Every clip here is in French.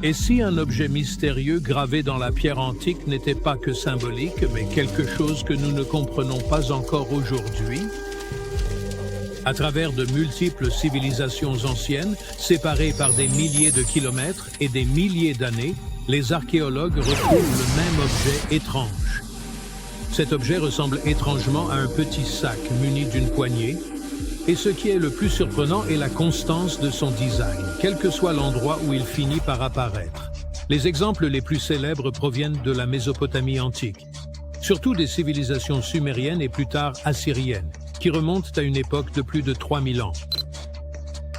Et si un objet mystérieux gravé dans la pierre antique n'était pas que symbolique, mais quelque chose que nous ne comprenons pas encore aujourd'hui? À travers de multiples civilisations anciennes, séparées par des milliers de kilomètres et des milliers d'années, les archéologues retrouvent le même objet étrange. Cet objet ressemble étrangement à un petit sac muni d'une poignée, et ce qui est le plus surprenant est la constance de son design, quel que soit l'endroit où il finit par apparaître. Les exemples les plus célèbres proviennent de la Mésopotamie antique, surtout des civilisations sumériennes et plus tard assyriennes, qui remontent à une époque de plus de 3000 ans.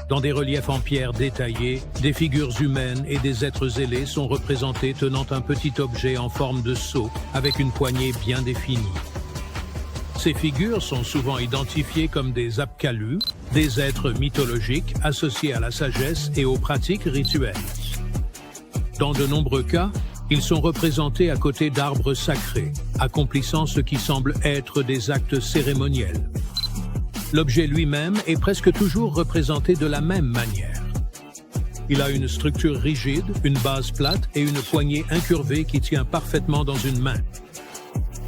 Dans des reliefs en pierre détaillés, des figures humaines et des êtres ailés sont représentés tenant un petit objet en forme de seau avec une poignée bien définie. Ces figures sont souvent identifiées comme des apkalus, des êtres mythologiques associés à la sagesse et aux pratiques rituelles. Dans de nombreux cas, ils sont représentés à côté d'arbres sacrés, accomplissant ce qui semble être des actes cérémoniels. L'objet lui-même est presque toujours représenté de la même manière. Il a une structure rigide, une base plate et une poignée incurvée qui tient parfaitement dans une main.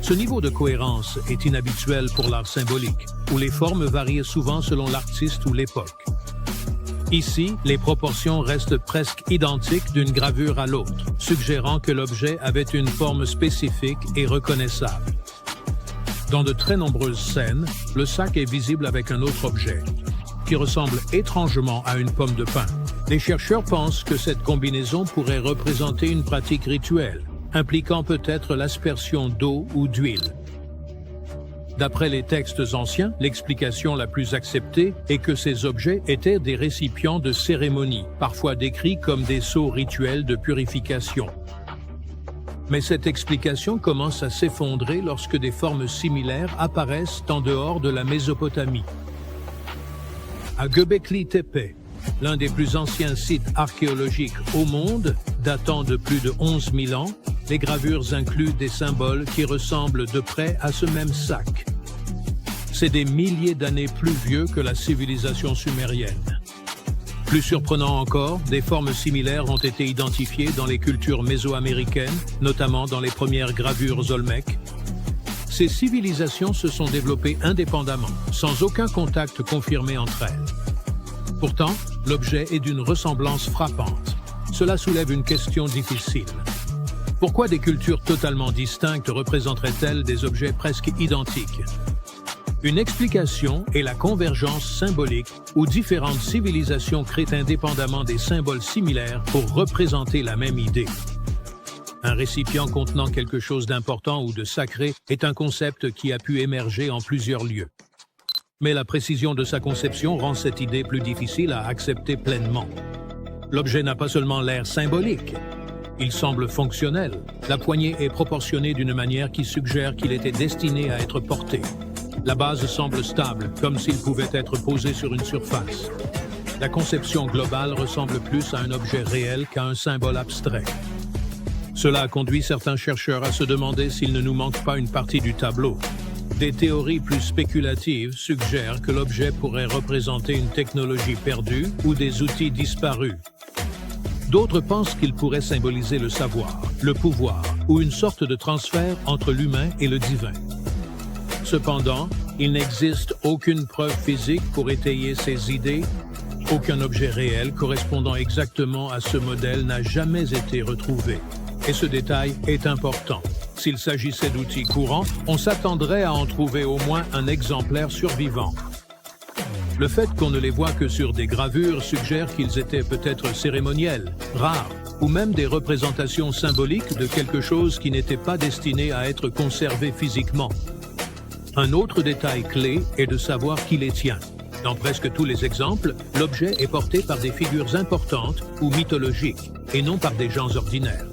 Ce niveau de cohérence est inhabituel pour l'art symbolique, où les formes varient souvent selon l'artiste ou l'époque. Ici, les proportions restent presque identiques d'une gravure à l'autre, suggérant que l'objet avait une forme spécifique et reconnaissable. Dans de très nombreuses scènes, le sac est visible avec un autre objet, qui ressemble étrangement à une pomme de pin. Les chercheurs pensent que cette combinaison pourrait représenter une pratique rituelle, impliquant peut-être l'aspersion d'eau ou d'huile. D'après les textes anciens, l'explication la plus acceptée est que ces objets étaient des récipients de cérémonie, parfois décrits comme des seaux rituels de purification. Mais cette explication commence à s'effondrer lorsque des formes similaires apparaissent en dehors de la Mésopotamie. À Göbekli Tepe, l'un des plus anciens sites archéologiques au monde, datant de plus de 11 000 ans, les gravures incluent des symboles qui ressemblent de près à ce même sac. C'est des milliers d'années plus vieux que la civilisation sumérienne. Plus surprenant encore, des formes similaires ont été identifiées dans les cultures mésoaméricaines, notamment dans les premières gravures olmèques. Ces civilisations se sont développées indépendamment, sans aucun contact confirmé entre elles. Pourtant, l'objet est d'une ressemblance frappante. Cela soulève une question difficile. Pourquoi des cultures totalement distinctes représenteraient-elles des objets presque identiques? Une explication est la convergence symbolique où différentes civilisations créent indépendamment des symboles similaires pour représenter la même idée. Un récipient contenant quelque chose d'important ou de sacré est un concept qui a pu émerger en plusieurs lieux. Mais la précision de sa conception rend cette idée plus difficile à accepter pleinement. L'objet n'a pas seulement l'air symbolique, il semble fonctionnel. La poignée est proportionnée d'une manière qui suggère qu'il était destiné à être porté. La base semble stable, comme s'il pouvait être posé sur une surface. La conception globale ressemble plus à un objet réel qu'à un symbole abstrait. Cela a conduit certains chercheurs à se demander s'il ne nous manque pas une partie du tableau. Des théories plus spéculatives suggèrent que l'objet pourrait représenter une technologie perdue ou des outils disparus. D'autres pensent qu'il pourrait symboliser le savoir, le pouvoir ou une sorte de transfert entre l'humain et le divin. Cependant, il n'existe aucune preuve physique pour étayer ces idées. Aucun objet réel correspondant exactement à ce modèle n'a jamais été retrouvé. Et ce détail est important. S'il s'agissait d'outils courants, on s'attendrait à en trouver au moins un exemplaire survivant. Le fait qu'on ne les voit que sur des gravures suggère qu'ils étaient peut-être cérémoniels, rares, ou même des représentations symboliques de quelque chose qui n'était pas destiné à être conservé physiquement. Un autre détail clé est de savoir qui les tient. Dans presque tous les exemples, l'objet est porté par des figures importantes ou mythologiques, et non par des gens ordinaires.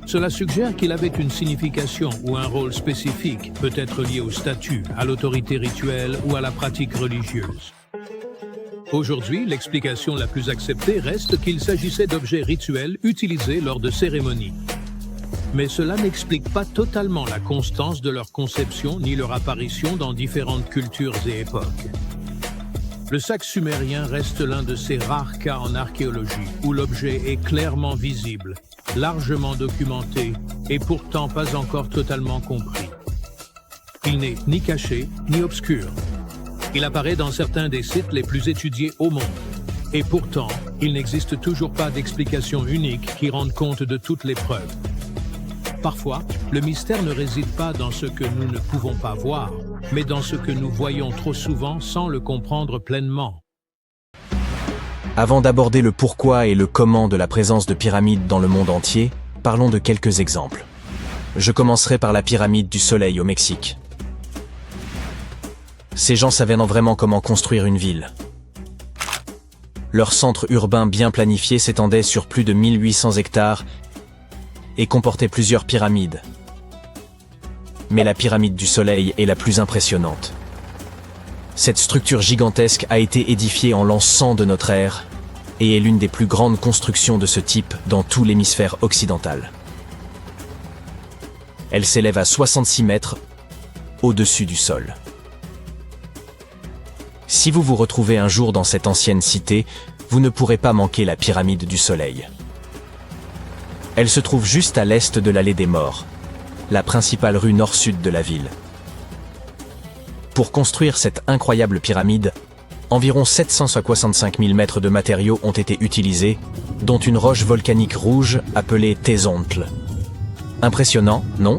Cela suggère qu'il avait une signification ou un rôle spécifique, peut-être lié au statut, à l'autorité rituelle ou à la pratique religieuse. Aujourd'hui, l'explication la plus acceptée reste qu'il s'agissait d'objets rituels utilisés lors de cérémonies. Mais cela n'explique pas totalement la constance de leur conception ni leur apparition dans différentes cultures et époques. Le sac sumérien reste l'un de ces rares cas en archéologie où l'objet est clairement visible, largement documenté et pourtant pas encore totalement compris. Il n'est ni caché ni obscur. Il apparaît dans certains des sites les plus étudiés au monde. Et pourtant, il n'existe toujours pas d'explication unique qui rende compte de toutes les preuves. Parfois, le mystère ne réside pas dans ce que nous ne pouvons pas voir, mais dans ce que nous voyons trop souvent sans le comprendre pleinement. Avant d'aborder le pourquoi et le comment de la présence de pyramides dans le monde entier, parlons de quelques exemples. Je commencerai par la pyramide du Soleil au Mexique. Ces gens savaient vraiment comment construire une ville. Leur centre urbain bien planifié s'étendait sur plus de 1800 hectares et comportait plusieurs pyramides. Mais la pyramide du Soleil est la plus impressionnante. Cette structure gigantesque a été édifiée en l'an 100 de notre ère et est l'une des plus grandes constructions de ce type dans tout l'hémisphère occidental. Elle s'élève à 66 mètres au-dessus du sol. Si vous vous retrouvez un jour dans cette ancienne cité, vous ne pourrez pas manquer la pyramide du Soleil. Elle se trouve juste à l'est de l'allée des Morts, la principale rue nord-sud de la ville. Pour construire cette incroyable pyramide, environ 765 000 mètres de matériaux ont été utilisés, dont une roche volcanique rouge appelée Tézontl. Impressionnant, non ?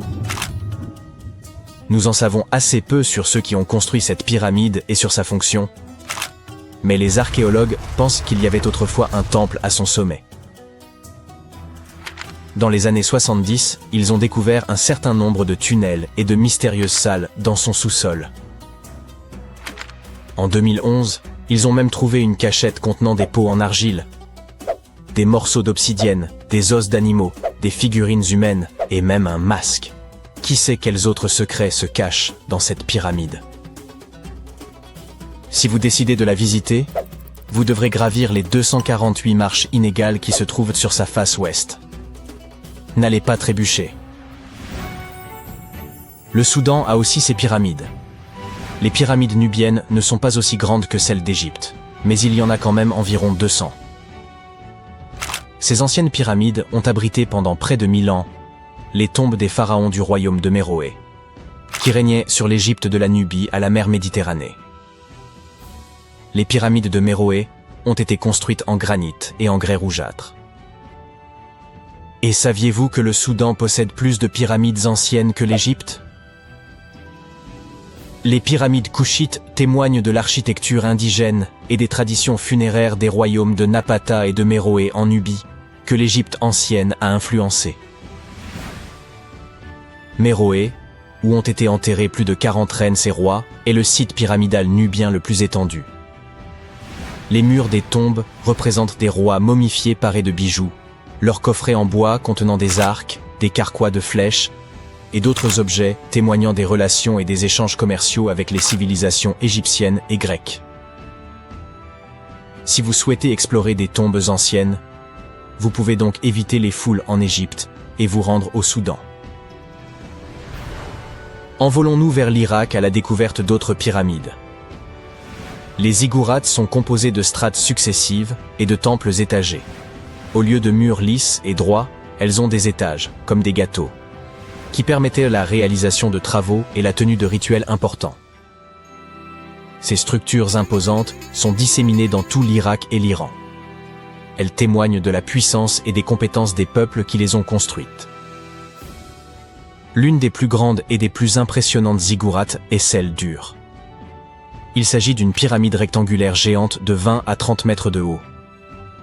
Nous en savons assez peu sur ceux qui ont construit cette pyramide et sur sa fonction, mais les archéologues pensent qu'il y avait autrefois un temple à son sommet. Dans les années 70, ils ont découvert un certain nombre de tunnels et de mystérieuses salles dans son sous-sol. En 2011, ils ont même trouvé une cachette contenant des pots en argile, des morceaux d'obsidienne, des os d'animaux, des figurines humaines et même un masque. Qui sait quels autres secrets se cachent dans cette pyramide? Si vous décidez de la visiter, vous devrez gravir les 248 marches inégales qui se trouvent sur sa face ouest. N'allez pas trébucher. Le Soudan a aussi ses pyramides. Les pyramides nubiennes ne sont pas aussi grandes que celles d'Égypte, mais il y en a quand même environ 200. Ces anciennes pyramides ont abrité pendant près de 1000 ans les tombes des pharaons du royaume de Méroé, qui régnaient sur l'Égypte de la Nubie à la mer Méditerranée. Les pyramides de Méroé ont été construites en granit et en grès rougeâtre. Et saviez-vous que le Soudan possède plus de pyramides anciennes que l'Égypte? Les pyramides couchites témoignent de l'architecture indigène et des traditions funéraires des royaumes de Napata et de Méroé en Nubie, que l'Égypte ancienne a influencé. Méroé, où ont été enterrés plus de 40 reines et rois, est le site pyramidal nubien le plus étendu. Les murs des tombes représentent des rois momifiés parés de bijoux, leurs coffrets en bois contenant des arcs, des carquois de flèches et d'autres objets témoignant des relations et des échanges commerciaux avec les civilisations égyptiennes et grecques. Si vous souhaitez explorer des tombes anciennes, vous pouvez donc éviter les foules en Égypte et vous rendre au Soudan. Envolons-nous vers l'Irak à la découverte d'autres pyramides. Les ziggourats sont composés de strates successives et de temples étagés. Au lieu de murs lisses et droits, elles ont des étages, comme des gâteaux, qui permettaient la réalisation de travaux et la tenue de rituels importants. Ces structures imposantes sont disséminées dans tout l'Irak et l'Iran. Elles témoignent de la puissance et des compétences des peuples qui les ont construites. L'une des plus grandes et des plus impressionnantes ziggourats est celle d'Ur. Il s'agit d'une pyramide rectangulaire géante de 20 à 30 mètres de haut,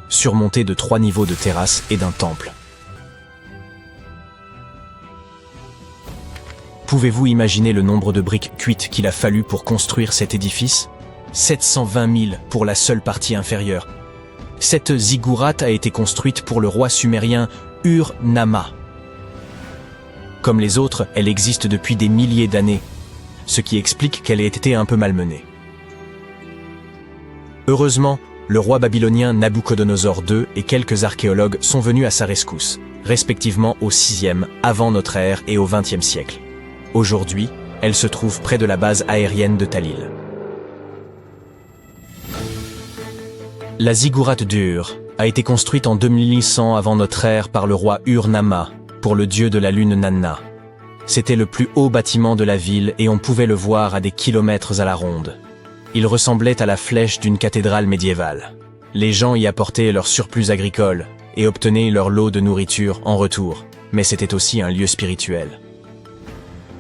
surmontée de 3 niveaux de terrasses et d'un temple. Pouvez-vous imaginer le nombre de briques cuites qu'il a fallu pour construire cet édifice? 720 000 pour la seule partie inférieure. Cette ziggourate a été construite pour le roi sumérien Ur-Nama. Comme les autres, elle existe depuis des milliers d'années, ce qui explique qu'elle ait été un peu malmenée. Heureusement, le roi babylonien Nabuchodonosor II et quelques archéologues sont venus à sa rescousse, respectivement au 6e avant notre ère et au 20e siècle. Aujourd'hui, elle se trouve près de la base aérienne de Talil. La ziggourate d'Ur a été construite en 2100 avant notre ère par le roi Ur-Nama, pour le dieu de la lune Nanna. C'était le plus haut bâtiment de la ville et on pouvait le voir à des kilomètres à la ronde. Il ressemblait à la flèche d'une cathédrale médiévale. Les gens y apportaient leur surplus agricole et obtenaient leur lot de nourriture en retour, mais c'était aussi un lieu spirituel.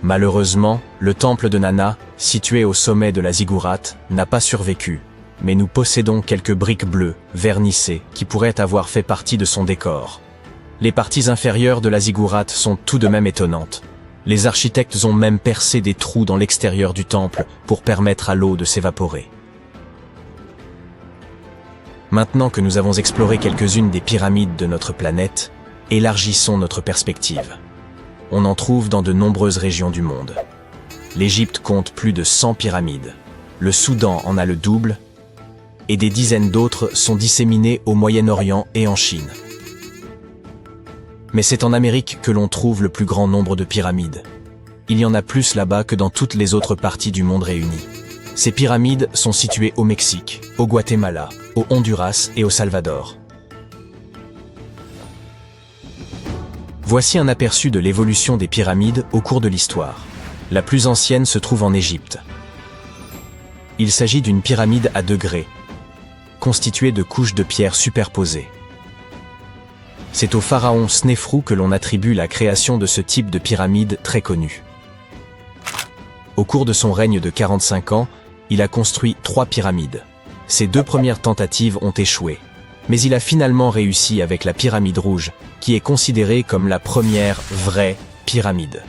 Malheureusement, le temple de Nanna, situé au sommet de la ziggourate, n'a pas survécu, mais nous possédons quelques briques bleues, vernissées, qui pourraient avoir fait partie de son décor. Les parties inférieures de la ziggourate sont tout de même étonnantes. Les architectes ont même percé des trous dans l'extérieur du temple pour permettre à l'eau de s'évaporer. Maintenant que nous avons exploré quelques-unes des pyramides de notre planète, élargissons notre perspective. On en trouve dans de nombreuses régions du monde. L'Égypte compte plus de 100 pyramides. Le Soudan en a le double, et des dizaines d'autres sont disséminées au Moyen-Orient et en Chine. Mais c'est en Amérique que l'on trouve le plus grand nombre de pyramides. Il y en a plus là-bas que dans toutes les autres parties du monde réunies. Ces pyramides sont situées au Mexique, au Guatemala, au Honduras et au Salvador. Voici un aperçu de l'évolution des pyramides au cours de l'histoire. La plus ancienne se trouve en Égypte. Il s'agit d'une pyramide à degrés, constituée de couches de pierres superposées. C'est au pharaon Snéfrou que l'on attribue la création de ce type de pyramide très connu. Au cours de son règne de 45 ans, il a construit 3 pyramides. Ses 2 premières tentatives ont échoué, mais il a finalement réussi avec la pyramide rouge, qui est considérée comme la première vraie pyramide.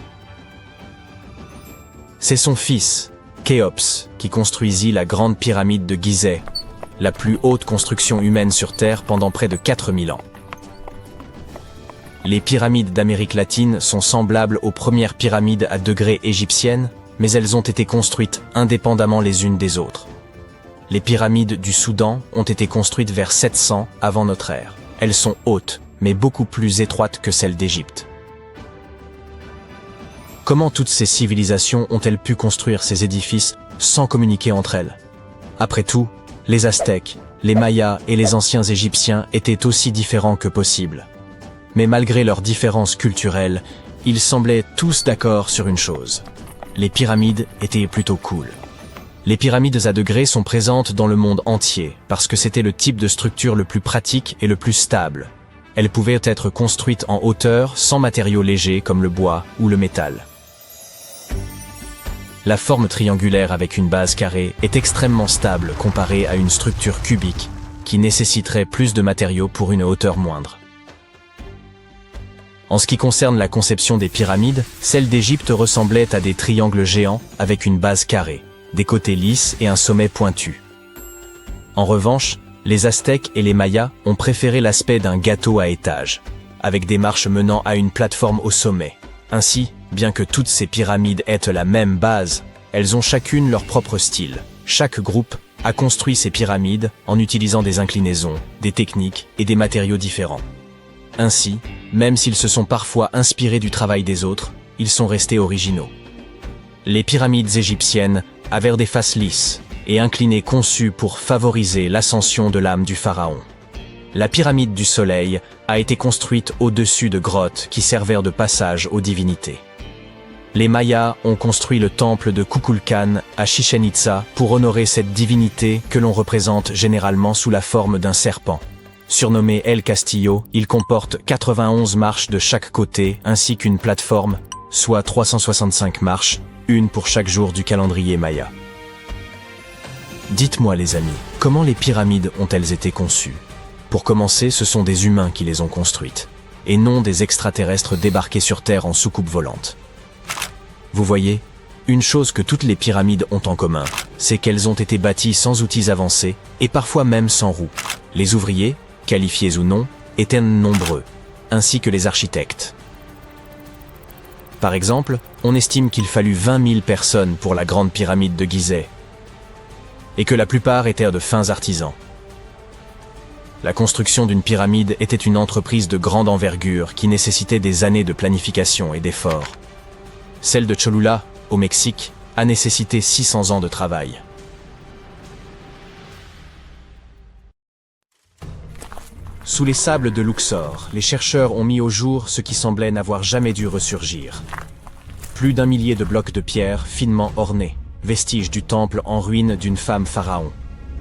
C'est son fils, Khéops, qui construisit la grande pyramide de Gizeh, la plus haute construction humaine sur Terre pendant près de 4000 ans. Les pyramides d'Amérique latine sont semblables aux premières pyramides à degrés égyptiennes, mais elles ont été construites indépendamment les unes des autres. Les pyramides du Soudan ont été construites vers 700 avant notre ère. Elles sont hautes, mais beaucoup plus étroites que celles d'Égypte. Comment toutes ces civilisations ont-elles pu construire ces édifices sans communiquer entre elles? Après tout, les Aztèques, les Mayas et les anciens Égyptiens étaient aussi différents que possible. Mais malgré leurs différences culturelles, ils semblaient tous d'accord sur une chose. Les pyramides étaient plutôt cool. Les pyramides à degrés sont présentes dans le monde entier parce que c'était le type de structure le plus pratique et le plus stable. Elles pouvaient être construites en hauteur sans matériaux légers comme le bois ou le métal. La forme triangulaire avec une base carrée est extrêmement stable comparée à une structure cubique qui nécessiterait plus de matériaux pour une hauteur moindre. En ce qui concerne la conception des pyramides, celle d'Égypte ressemblait à des triangles géants avec une base carrée, des côtés lisses et un sommet pointu. En revanche, les Aztèques et les Mayas ont préféré l'aspect d'un gâteau à étages, avec des marches menant à une plateforme au sommet. Ainsi, bien que toutes ces pyramides aient la même base, elles ont chacune leur propre style. Chaque groupe a construit ces pyramides en utilisant des inclinaisons, des techniques et des matériaux différents. Ainsi, même s'ils se sont parfois inspirés du travail des autres, ils sont restés originaux. Les pyramides égyptiennes avaient des faces lisses et inclinées conçues pour favoriser l'ascension de l'âme du pharaon. La pyramide du soleil a été construite au-dessus de grottes qui servirent de passage aux divinités. Les Mayas ont construit le temple de Kukulkan à Chichén Itzá pour honorer cette divinité que l'on représente généralement sous la forme d'un serpent. Surnommé El Castillo, il comporte 91 marches de chaque côté ainsi qu'une plateforme, soit 365 marches, une pour chaque jour du calendrier maya. Dites-moi les amis, comment les pyramides ont-elles été conçues? Pour commencer, ce sont des humains qui les ont construites, et non des extraterrestres débarqués sur Terre en soucoupe volante. Vous voyez, une chose que toutes les pyramides ont en commun, c'est qu'elles ont été bâties sans outils avancés et parfois même sans roues. Les ouvriers, qualifiés ou non, étaient nombreux, ainsi que les architectes. Par exemple, on estime qu'il fallut 20 000 personnes pour la grande pyramide de Gizeh, et que la plupart étaient de fins artisans. La construction d'une pyramide était une entreprise de grande envergure qui nécessitait des années de planification et d'efforts. Celle de Cholula, au Mexique, a nécessité 600 ans de travail. Sous les sables de Luxor, les chercheurs ont mis au jour ce qui semblait n'avoir jamais dû ressurgir. Plus d'1 millier de blocs de pierre finement ornés, vestiges du temple en ruine d'une femme pharaon.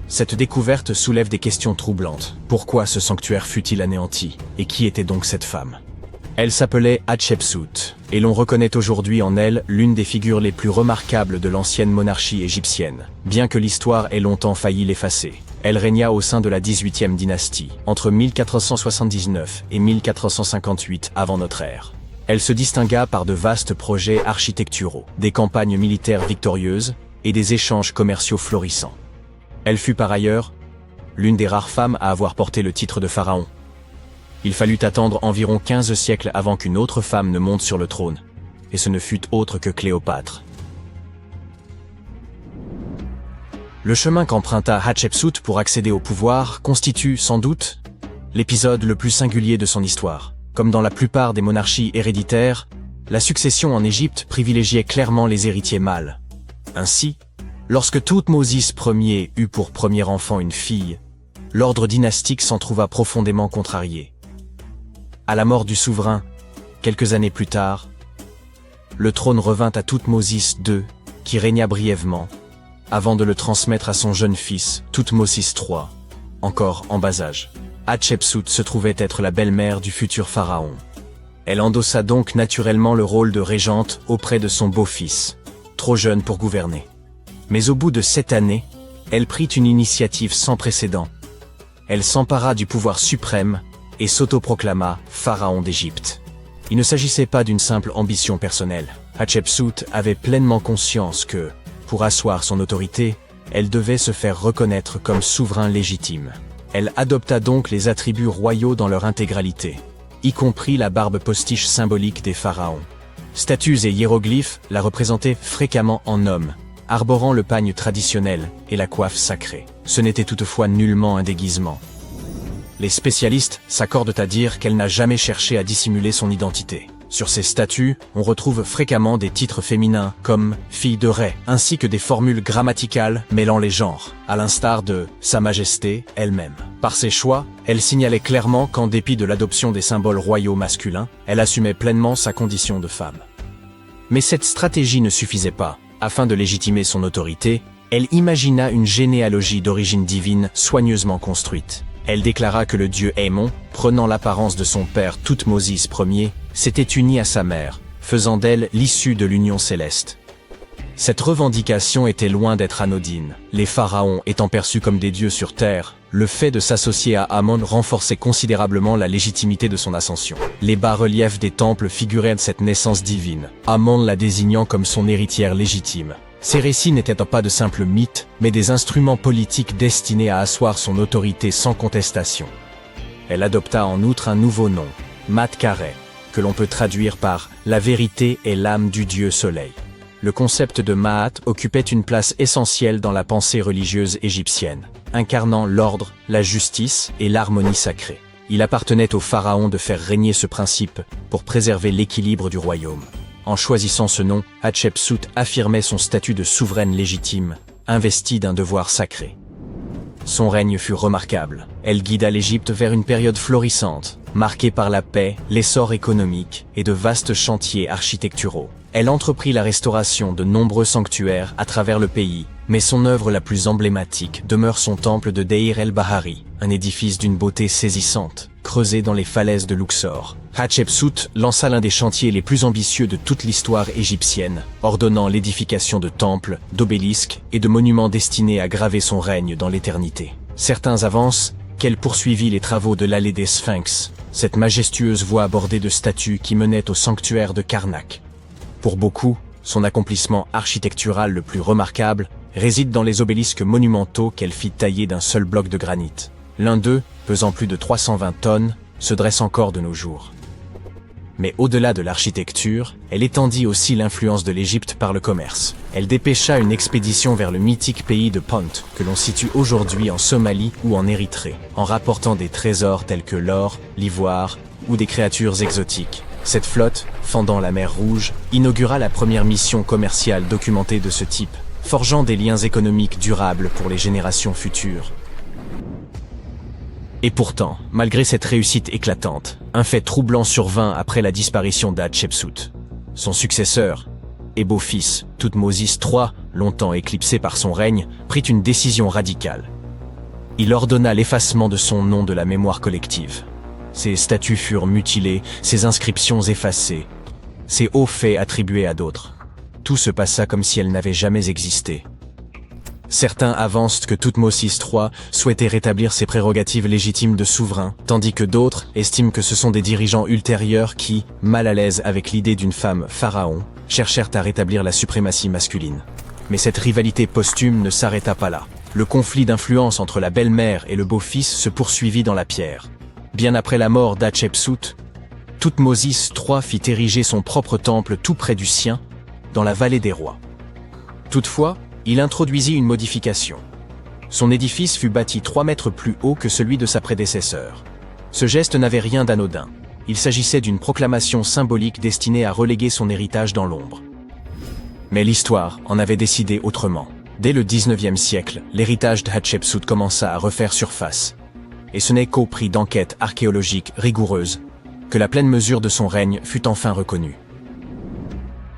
Cette découverte soulève des questions troublantes. Pourquoi ce sanctuaire fut-il anéanti? Et qui était donc cette femme? Elle s'appelait Hatshepsut, et l'on reconnaît aujourd'hui en elle l'une des figures les plus remarquables de l'ancienne monarchie égyptienne, bien que l'histoire ait longtemps failli l'effacer. Elle régna au sein de la 18e dynastie, entre 1479 et 1458 avant notre ère. Elle se distingua par de vastes projets architecturaux, des campagnes militaires victorieuses et des échanges commerciaux florissants. Elle fut par ailleurs l'une des rares femmes à avoir porté le titre de pharaon. Il fallut attendre environ 15 siècles avant qu'une autre femme ne monte sur le trône, et ce ne fut autre que Cléopâtre. Le chemin qu'emprunta Hatshepsut pour accéder au pouvoir constitue, sans doute, l'épisode le plus singulier de son histoire. Comme dans la plupart des monarchies héréditaires, la succession en Égypte privilégiait clairement les héritiers mâles. Ainsi, lorsque Thoutmôsis Ier eut pour premier enfant une fille, l'ordre dynastique s'en trouva profondément contrarié. À la mort du souverain, quelques années plus tard, le trône revint à Thoutmôsis II, qui régna brièvement, avant de le transmettre à son jeune fils, Thoutmôsis III, encore en bas âge. Hatshepsut se trouvait être la belle-mère du futur pharaon. Elle endossa donc naturellement le rôle de régente auprès de son beau-fils, trop jeune pour gouverner. Mais au bout de 7 années, elle prit une initiative sans précédent. Elle s'empara du pouvoir suprême et s'autoproclama pharaon d'Égypte. Il ne s'agissait pas d'une simple ambition personnelle. Hatshepsut avait pleinement conscience que, pour asseoir son autorité, elle devait se faire reconnaître comme souverain légitime. Elle adopta donc les attributs royaux dans leur intégralité, y compris la barbe postiche symbolique des pharaons. Statues et hiéroglyphes la représentaient fréquemment en homme, arborant le pagne traditionnel et la coiffe sacrée. Ce n'était toutefois nullement un déguisement. Les spécialistes s'accordent à dire qu'elle n'a jamais cherché à dissimuler son identité. Sur ces statues, on retrouve fréquemment des titres féminins comme « fille de Ré », ainsi que des formules grammaticales mêlant les genres, à l'instar de « Sa Majesté » elle-même. Par ses choix, elle signalait clairement qu'en dépit de l'adoption des symboles royaux masculins, elle assumait pleinement sa condition de femme. Mais cette stratégie ne suffisait pas. Afin de légitimer son autorité, elle imagina une généalogie d'origine divine soigneusement construite. Elle déclara que le dieu Ammon, prenant l'apparence de son père Thoutmôsis Ier, s'était uni à sa mère, faisant d'elle l'issue de l'union céleste. Cette revendication était loin d'être anodine. Les pharaons étant perçus comme des dieux sur terre, le fait de s'associer à Ammon renforçait considérablement la légitimité de son ascension. Les bas-reliefs des temples figuraient de cette naissance divine, Ammon la désignant comme son héritière légitime. Ces récits n'étaient pas de simples mythes, mais des instruments politiques destinés à asseoir son autorité sans contestation. Elle adopta en outre un nouveau nom, Mat-Kare, que l'on peut traduire par « la vérité est l'âme du dieu soleil ». Le concept de Maat occupait une place essentielle dans la pensée religieuse égyptienne, incarnant l'ordre, la justice et l'harmonie sacrée. Il appartenait au pharaon de faire régner ce principe pour préserver l'équilibre du royaume. En choisissant ce nom, Hatshepsut affirmait son statut de souveraine légitime, investie d'un devoir sacré. Son règne fut remarquable. Elle guida l'Égypte vers une période florissante, marquée par la paix, l'essor économique et de vastes chantiers architecturaux. Elle entreprit la restauration de nombreux sanctuaires à travers le pays, mais son œuvre la plus emblématique demeure son temple de Deir el-Bahari, un édifice d'une beauté saisissante, creusé dans les falaises de Luxor. Hatshepsut lança l'un des chantiers les plus ambitieux de toute l'histoire égyptienne, ordonnant l'édification de temples, d'obélisques et de monuments destinés à graver son règne dans l'éternité. Certains avancent qu'elle poursuivit les travaux de l'allée des Sphinx, cette majestueuse voie bordée de statues qui menait au sanctuaire de Karnak. Pour beaucoup, son accomplissement architectural le plus remarquable réside dans les obélisques monumentaux qu'elle fit tailler d'un seul bloc de granit. L'un d'eux, pesant plus de 320 tonnes, se dresse encore de nos jours. Mais au-delà de l'architecture, elle étendit aussi l'influence de l'Égypte par le commerce. Elle dépêcha une expédition vers le mythique pays de Pont, que l'on situe aujourd'hui en Somalie ou en Érythrée, en rapportant des trésors tels que l'or, l'ivoire ou des créatures exotiques. Cette flotte, fendant la mer Rouge, inaugura la première mission commerciale documentée de ce type, forgeant des liens économiques durables pour les générations futures. Et pourtant, malgré cette réussite éclatante, un fait troublant survint après la disparition d'Hatshepsut. Son successeur et beau-fils, Thoutmôsis III, longtemps éclipsé par son règne, prit une décision radicale. Il ordonna l'effacement de son nom de la mémoire collective. Ses statues furent mutilées, ses inscriptions effacées, ses hauts faits attribués à d'autres. Tout se passa comme si elle n'avait jamais existé. Certains avancent que Thoutmôsis III souhaitait rétablir ses prérogatives légitimes de souverain, tandis que d'autres estiment que ce sont des dirigeants ultérieurs qui, mal à l'aise avec l'idée d'une femme pharaon, cherchèrent à rétablir la suprématie masculine. Mais cette rivalité posthume ne s'arrêta pas là. Le conflit d'influence entre la belle-mère et le beau-fils se poursuivit dans la pierre. Bien après la mort d'Hatshepsut, Thoutmôsis III fit ériger son propre temple tout près du sien, dans la vallée des rois. Toutefois, il introduisit une modification. Son édifice fut bâti 3 mètres plus haut que celui de sa prédécesseur. Ce geste n'avait rien d'anodin. Il s'agissait d'une proclamation symbolique destinée à reléguer son héritage dans l'ombre. Mais l'histoire en avait décidé autrement. Dès le XIXe siècle, l'héritage d'Hatshepsut commença à refaire surface. Et ce n'est qu'au prix d'enquêtes archéologiques rigoureuses que la pleine mesure de son règne fut enfin reconnue.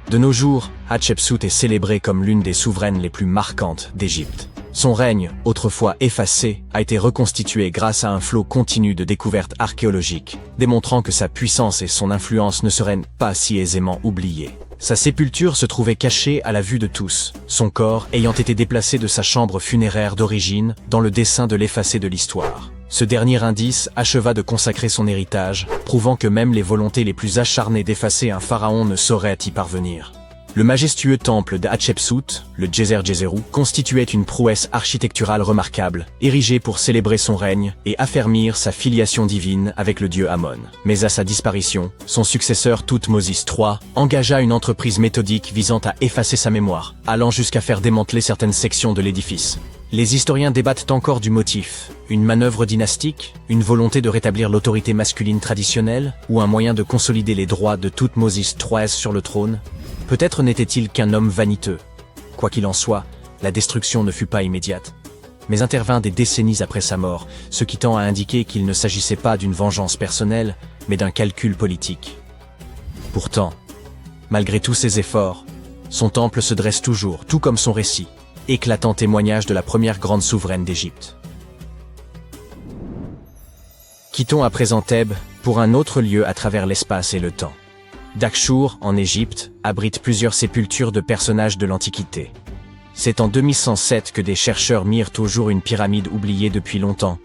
De nos jours, Hatshepsut est célébrée comme l'une des souveraines les plus marquantes d'Égypte. Son règne, autrefois effacé, a été reconstitué grâce à un flot continu de découvertes archéologiques, démontrant que sa puissance et son influence ne seraient pas si aisément oubliées. Sa sépulture se trouvait cachée à la vue de tous, son corps ayant été déplacé de sa chambre funéraire d'origine dans le dessein de l'effacer de l'histoire. Ce dernier indice acheva de consacrer son héritage, prouvant que même les volontés les plus acharnées d'effacer un pharaon ne sauraient y parvenir. Le majestueux temple d'Hatshepsut, le Djeser-Djeserou, constituait une prouesse architecturale remarquable, érigée pour célébrer son règne et affermir sa filiation divine avec le dieu Amon. Mais à sa disparition, son successeur Thoutmôsis III engagea une entreprise méthodique visant à effacer sa mémoire, allant jusqu'à faire démanteler certaines sections de l'édifice. Les historiens débattent encore du motif. Une manœuvre dynastique, une volonté de rétablir l'autorité masculine traditionnelle, ou un moyen de consolider les droits de Thoutmôsis III sur le trône. Peut-être n'était-il qu'un homme vaniteux. Quoi qu'il en soit, la destruction ne fut pas immédiate, mais intervint des décennies après sa mort, ce qui tend à indiquer qu'il ne s'agissait pas d'une vengeance personnelle, mais d'un calcul politique. Pourtant, malgré tous ses efforts, son temple se dresse toujours, tout comme son récit, éclatant témoignage de la première grande souveraine d'Égypte. Quittons à présent Thèbes pour un autre lieu à travers l'espace et le temps. Dakhchour, en Égypte, abrite plusieurs sépultures de personnages de l'Antiquité. C'est en 2107 que des chercheurs mirent au jour une pyramide oubliée depuis longtemps.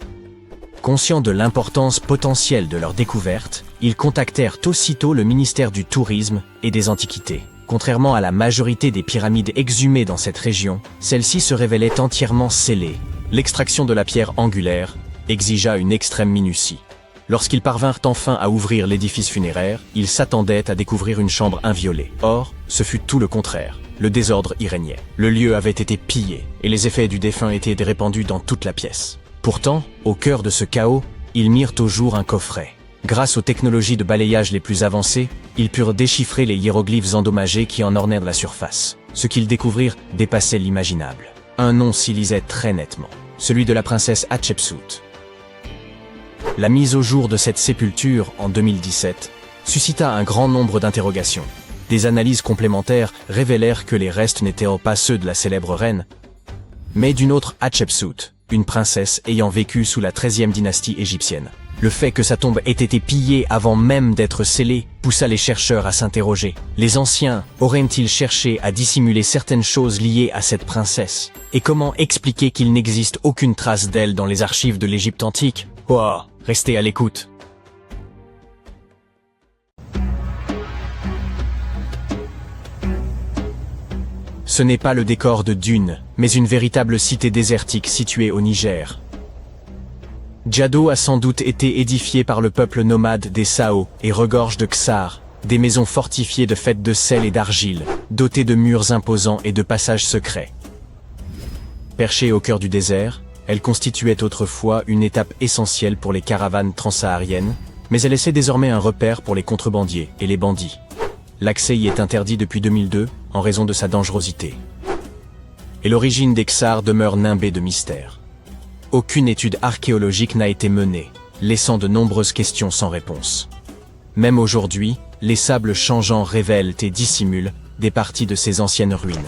Conscients de l'importance potentielle de leur découverte, ils contactèrent aussitôt le ministère du Tourisme et des Antiquités. Contrairement à la majorité des pyramides exhumées dans cette région, celle-ci se révélait entièrement scellée. L'extraction de la pierre angulaire exigea une extrême minutie. Lorsqu'ils parvinrent enfin à ouvrir l'édifice funéraire, ils s'attendaient à découvrir une chambre inviolée. Or, ce fut tout le contraire. Le désordre y régnait. Le lieu avait été pillé, et les effets du défunt étaient répandus dans toute la pièce. Pourtant, au cœur de ce chaos, ils mirent au jour un coffret. Grâce aux technologies de balayage les plus avancées, ils purent déchiffrer les hiéroglyphes endommagés qui en ornèrent la surface. Ce qu'ils découvrirent dépassait l'imaginable. Un nom s'y lisait très nettement, celui de la princesse Hatshepsut. La mise au jour de cette sépulture, en 2017, suscita un grand nombre d'interrogations. Des analyses complémentaires révélèrent que les restes n'étaient pas ceux de la célèbre reine, mais d'une autre Hatshepsut, une princesse ayant vécu sous la 13e dynastie égyptienne. Le fait que sa tombe ait été pillée avant même d'être scellée poussa les chercheurs à s'interroger. Les anciens auraient-ils cherché à dissimuler certaines choses liées à cette princesse? Et comment expliquer qu'il n'existe aucune trace d'elle dans les archives de l'Égypte antique? Oh, restez à l'écoute. Ce n'est pas le décor de Dune, mais une véritable cité désertique située au Niger. Djado a sans doute été édifié par le peuple nomade des Sao et regorge de Ksar, des maisons fortifiées de faites de sel et d'argile, dotées de murs imposants et de passages secrets. Perchée au cœur du désert, elle constituait autrefois une étape essentielle pour les caravanes transsahariennes, mais elle essaie désormais un repère pour les contrebandiers et les bandits. L'accès y est interdit depuis 2002 en raison de sa dangerosité. Et l'origine des Ksar demeure nimbée de mystère. aucune étude archéologique n'a été menée, laissant de nombreuses questions sans réponse. Même aujourd'hui, les sables changeants révèlent et dissimulent des parties de ces anciennes ruines,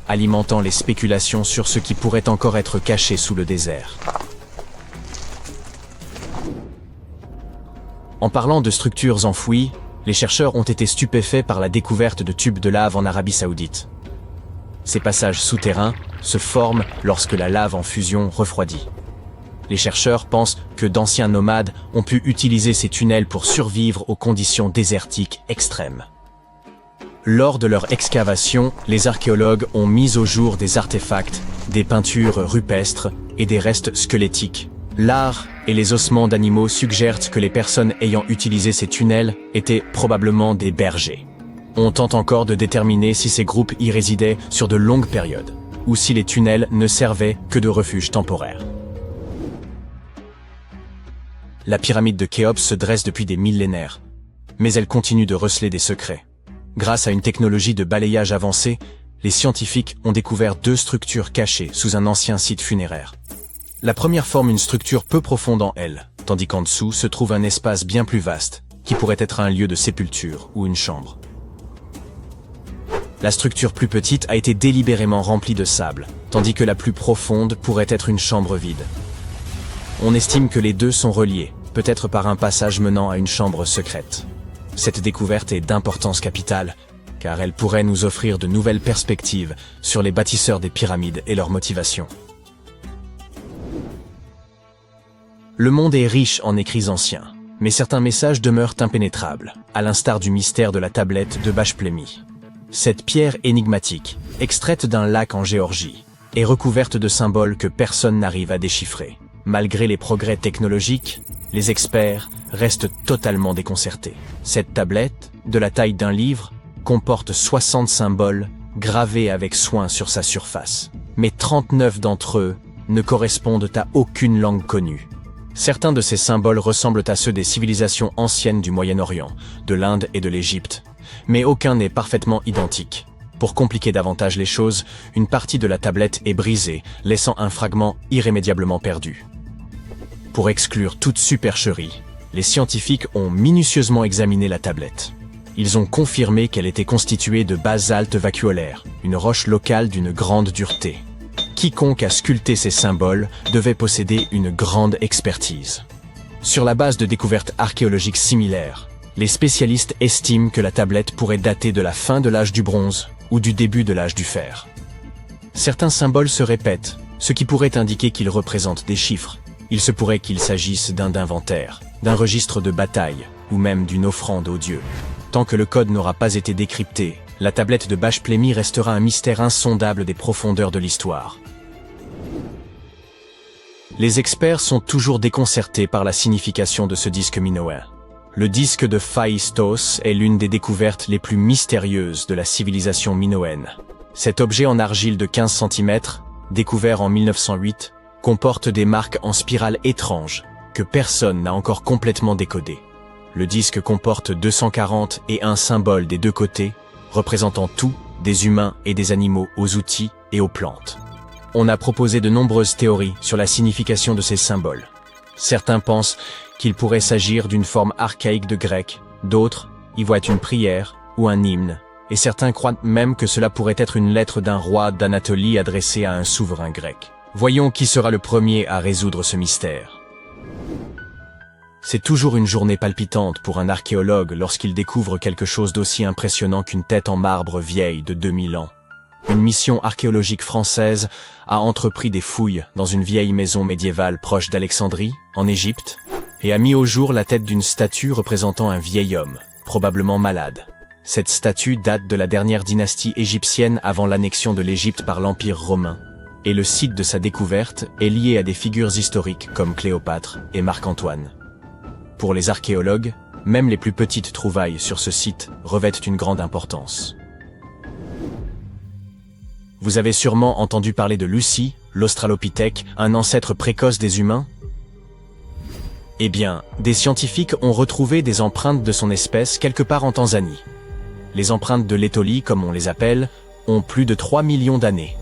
alimentant les spéculations sur ce qui pourrait encore être caché sous le désert. En parlant de structures enfouies, les chercheurs ont été stupéfaits par la découverte de tubes de lave en Arabie Saoudite. Ces passages souterrains se forment lorsque la lave en fusion refroidit. Les chercheurs pensent que d'anciens nomades ont pu utiliser ces tunnels pour survivre aux conditions désertiques extrêmes. Lors de leur excavation, les archéologues ont mis au jour des artefacts, des peintures rupestres et des restes squelettiques. L'art et les ossements d'animaux suggèrent que les personnes ayant utilisé ces tunnels étaient probablement des bergers. On tente encore de déterminer si ces groupes y résidaient sur de longues périodes, ou si les tunnels ne servaient que de refuge temporaire. La pyramide de Khéops se dresse depuis des millénaires, mais elle continue de receler des secrets. Grâce à une technologie de balayage avancée, les scientifiques ont découvert 2 structures cachées sous un ancien site funéraire. La première forme une structure peu profonde en elle, tandis qu'en dessous se trouve un espace bien plus vaste, qui pourrait être un lieu de sépulture ou une chambre. La structure plus petite a été délibérément remplie de sable, tandis que la plus profonde pourrait être une chambre vide. On estime que les 2 sont reliés, peut-être par un passage menant à une chambre secrète. Cette découverte est d'importance capitale, car elle pourrait nous offrir de nouvelles perspectives sur les bâtisseurs des pyramides et leurs motivations. Le monde est riche en écrits anciens, mais certains messages demeurent impénétrables, à l'instar du mystère de la tablette de Bachplémy. Cette pierre énigmatique, extraite d'un lac en Géorgie, est recouverte de symboles que personne n'arrive à déchiffrer. Malgré les progrès technologiques, les experts restent totalement déconcertés. Cette tablette, de la taille d'un livre, comporte 60 symboles gravés avec soin sur sa surface. Mais 39 d'entre eux ne correspondent à aucune langue connue. Certains de ces symboles ressemblent à ceux des civilisations anciennes du Moyen-Orient, de l'Inde et de l'Égypte, mais aucun n'est parfaitement identique. Pour compliquer davantage les choses, une partie de la tablette est brisée, laissant un fragment irrémédiablement perdu. Pour exclure toute supercherie, les scientifiques ont minutieusement examiné la tablette. Ils ont confirmé qu'elle était constituée de basalte vacuolaire, une roche locale d'une grande dureté. Quiconque a sculpté ces symboles devait posséder une grande expertise. Sur la base de découvertes archéologiques similaires, les spécialistes estiment que la tablette pourrait dater de la fin de l'âge du bronze ou du début de l'âge du fer. Certains symboles se répètent, ce qui pourrait indiquer qu'ils représentent des chiffres. Il se pourrait qu'il s'agisse d'un inventaire, d'un registre de bataille ou même d'une offrande aux dieux. Tant que le code n'aura pas été décrypté, la tablette de Bachplémy restera un mystère insondable des profondeurs de l'histoire. Les experts sont toujours déconcertés par la signification de ce disque minoen. Le disque de Phaistos est l'une des découvertes les plus mystérieuses de la civilisation minoenne. Cet objet en argile de 15 cm, découvert en 1908, comporte des marques en spirale étranges que personne n'a encore complètement décodées. Le disque comporte 240 et un symboles des 2 côtés, représentant tout, des humains et des animaux aux outils et aux plantes. On a proposé de nombreuses théories sur la signification de ces symboles. Certains pensent qu'il pourrait s'agir d'une forme archaïque de grec, d'autres y voient une prière ou un hymne, et certains croient même que cela pourrait être une lettre d'un roi d'Anatolie adressée à un souverain grec. Voyons qui sera le premier à résoudre ce mystère. C'est toujours une journée palpitante pour un archéologue lorsqu'il découvre quelque chose d'aussi impressionnant qu'une tête en marbre vieille de 2000 ans. Une mission archéologique française a entrepris des fouilles dans une vieille maison médiévale proche d'Alexandrie, en Égypte, et a mis au jour la tête d'une statue représentant un vieil homme, probablement malade. Cette statue date de la dernière dynastie égyptienne avant l'annexion de l'Égypte par l'Empire romain, et le site de sa découverte est lié à des figures historiques comme Cléopâtre et Marc-Antoine. Pour les archéologues, même les plus petites trouvailles sur ce site revêtent une grande importance. Vous avez sûrement entendu parler de Lucie, l'Australopithèque, un ancêtre précoce des humains? Eh bien, des scientifiques ont retrouvé des empreintes de son espèce quelque part en Tanzanie. Les empreintes de l'étolie, comme on les appelle, ont plus de 3 millions d'années.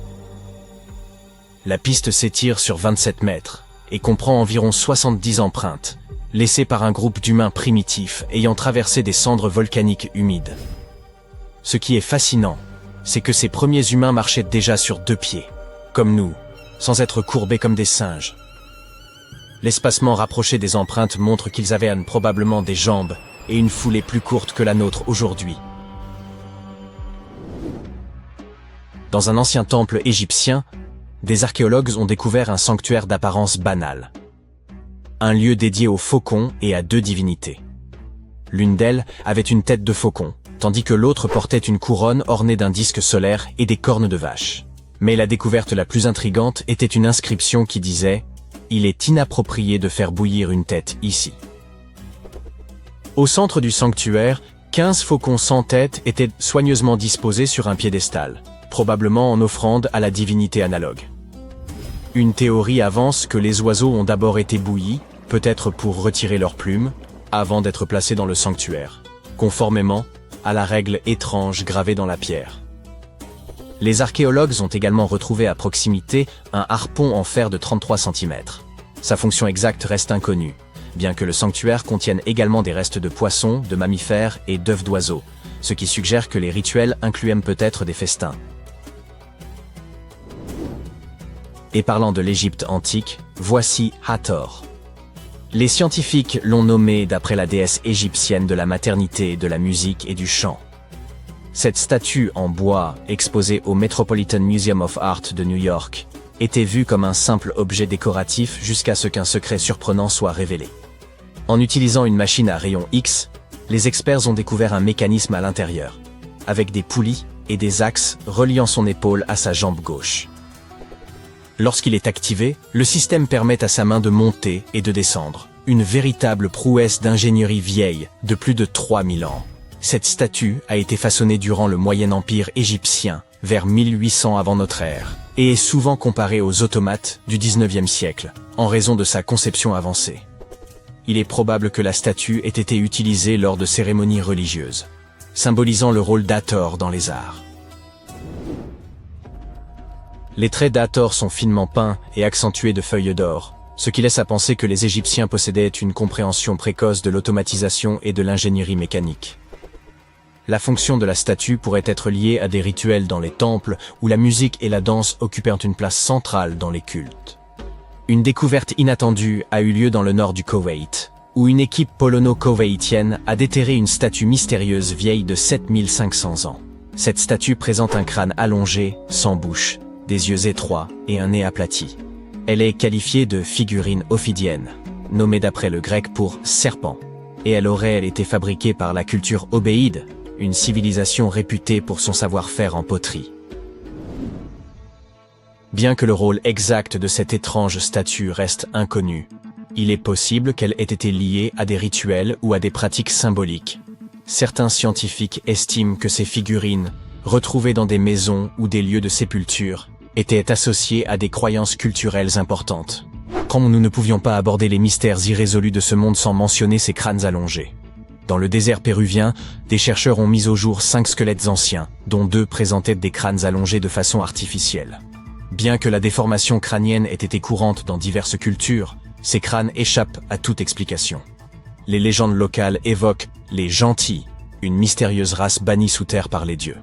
La piste s'étire sur 27 mètres, et comprend environ 70 empreintes, laissées par un groupe d'humains primitifs ayant traversé des cendres volcaniques humides. Ce qui est fascinant, c'est que ces premiers humains marchaient déjà sur 2 pieds, comme nous, sans être courbés comme des singes. L'espacement rapproché des empreintes montre qu'ils avaient probablement des jambes et une foulée plus courte que la nôtre aujourd'hui. Dans un ancien temple égyptien, des archéologues ont découvert un sanctuaire d'apparence banale. Un lieu dédié aux faucons et à 2 divinités. L'une d'elles avait une tête de faucon, tandis que l'autre portait une couronne ornée d'un disque solaire et des cornes de vache. Mais la découverte la plus intrigante était une inscription qui disait « Il est inapproprié de faire bouillir une tête ici ». Au centre du sanctuaire, 15 faucons sans tête étaient soigneusement disposés sur un piédestal, probablement en offrande à la divinité analogue. Une théorie avance que les oiseaux ont d'abord été bouillis, peut-être pour retirer leurs plumes, avant d'être placés dans le sanctuaire, conformément à la règle étrange gravée dans la pierre. Les archéologues ont également retrouvé à proximité un harpon en fer de 33 cm. Sa fonction exacte reste inconnue, bien que le sanctuaire contienne également des restes de poissons, de mammifères et d'œufs d'oiseaux, ce qui suggère que les rituels incluaient peut-être des festins. Et parlant de l'Égypte antique, voici Hathor. Les scientifiques l'ont nommé d'après la déesse égyptienne de la maternité, de la musique et du chant. Cette statue en bois, exposée au Metropolitan Museum of Art de New York, était vue comme un simple objet décoratif jusqu'à ce qu'un secret surprenant soit révélé. En utilisant une machine à rayons X, les experts ont découvert un mécanisme à l'intérieur, avec des poulies et des axes reliant son épaule à sa jambe gauche. Lorsqu'il est activé, le système permet à sa main de monter et de descendre, une véritable prouesse d'ingénierie vieille de plus de 3000 ans. Cette statue a été façonnée durant le Moyen Empire égyptien, vers 1800 avant notre ère, et est souvent comparée aux automates du 19e siècle, en raison de sa conception avancée. Il est probable que la statue ait été utilisée lors de cérémonies religieuses, symbolisant le rôle d'Hathor dans les arts. Les traits d'Hathor sont finement peints et accentués de feuilles d'or, ce qui laisse à penser que les Égyptiens possédaient une compréhension précoce de l'automatisation et de l'ingénierie mécanique. La fonction de la statue pourrait être liée à des rituels dans les temples où la musique et la danse occupèrent une place centrale dans les cultes. Une découverte inattendue a eu lieu dans le nord du Koweït, où une équipe polono-koweïtienne a déterré une statue mystérieuse vieille de 7500 ans. Cette statue présente un crâne allongé, sans bouche, des yeux étroits et un nez aplati. Elle est qualifiée de figurine ophidienne, nommée d'après le grec pour serpent, et elle aurait été fabriquée par la culture obéide, une civilisation réputée pour son savoir-faire en poterie. Bien que le rôle exact de cette étrange statue reste inconnu, il est possible qu'elle ait été liée à des rituels ou à des pratiques symboliques. Certains scientifiques estiment que ces figurines, retrouvées dans des maisons ou des lieux de sépulture, étaient associées à des croyances culturelles importantes. Quand nous ne pouvions pas aborder les mystères irrésolus de ce monde sans mentionner ces crânes allongés. Dans le désert péruvien, des chercheurs ont mis au jour 5 squelettes anciens, dont 2 présentaient des crânes allongés de façon artificielle. Bien que la déformation crânienne ait été courante dans diverses cultures, ces crânes échappent à toute explication. Les légendes locales évoquent les gentils, une mystérieuse race bannie sous terre par les dieux.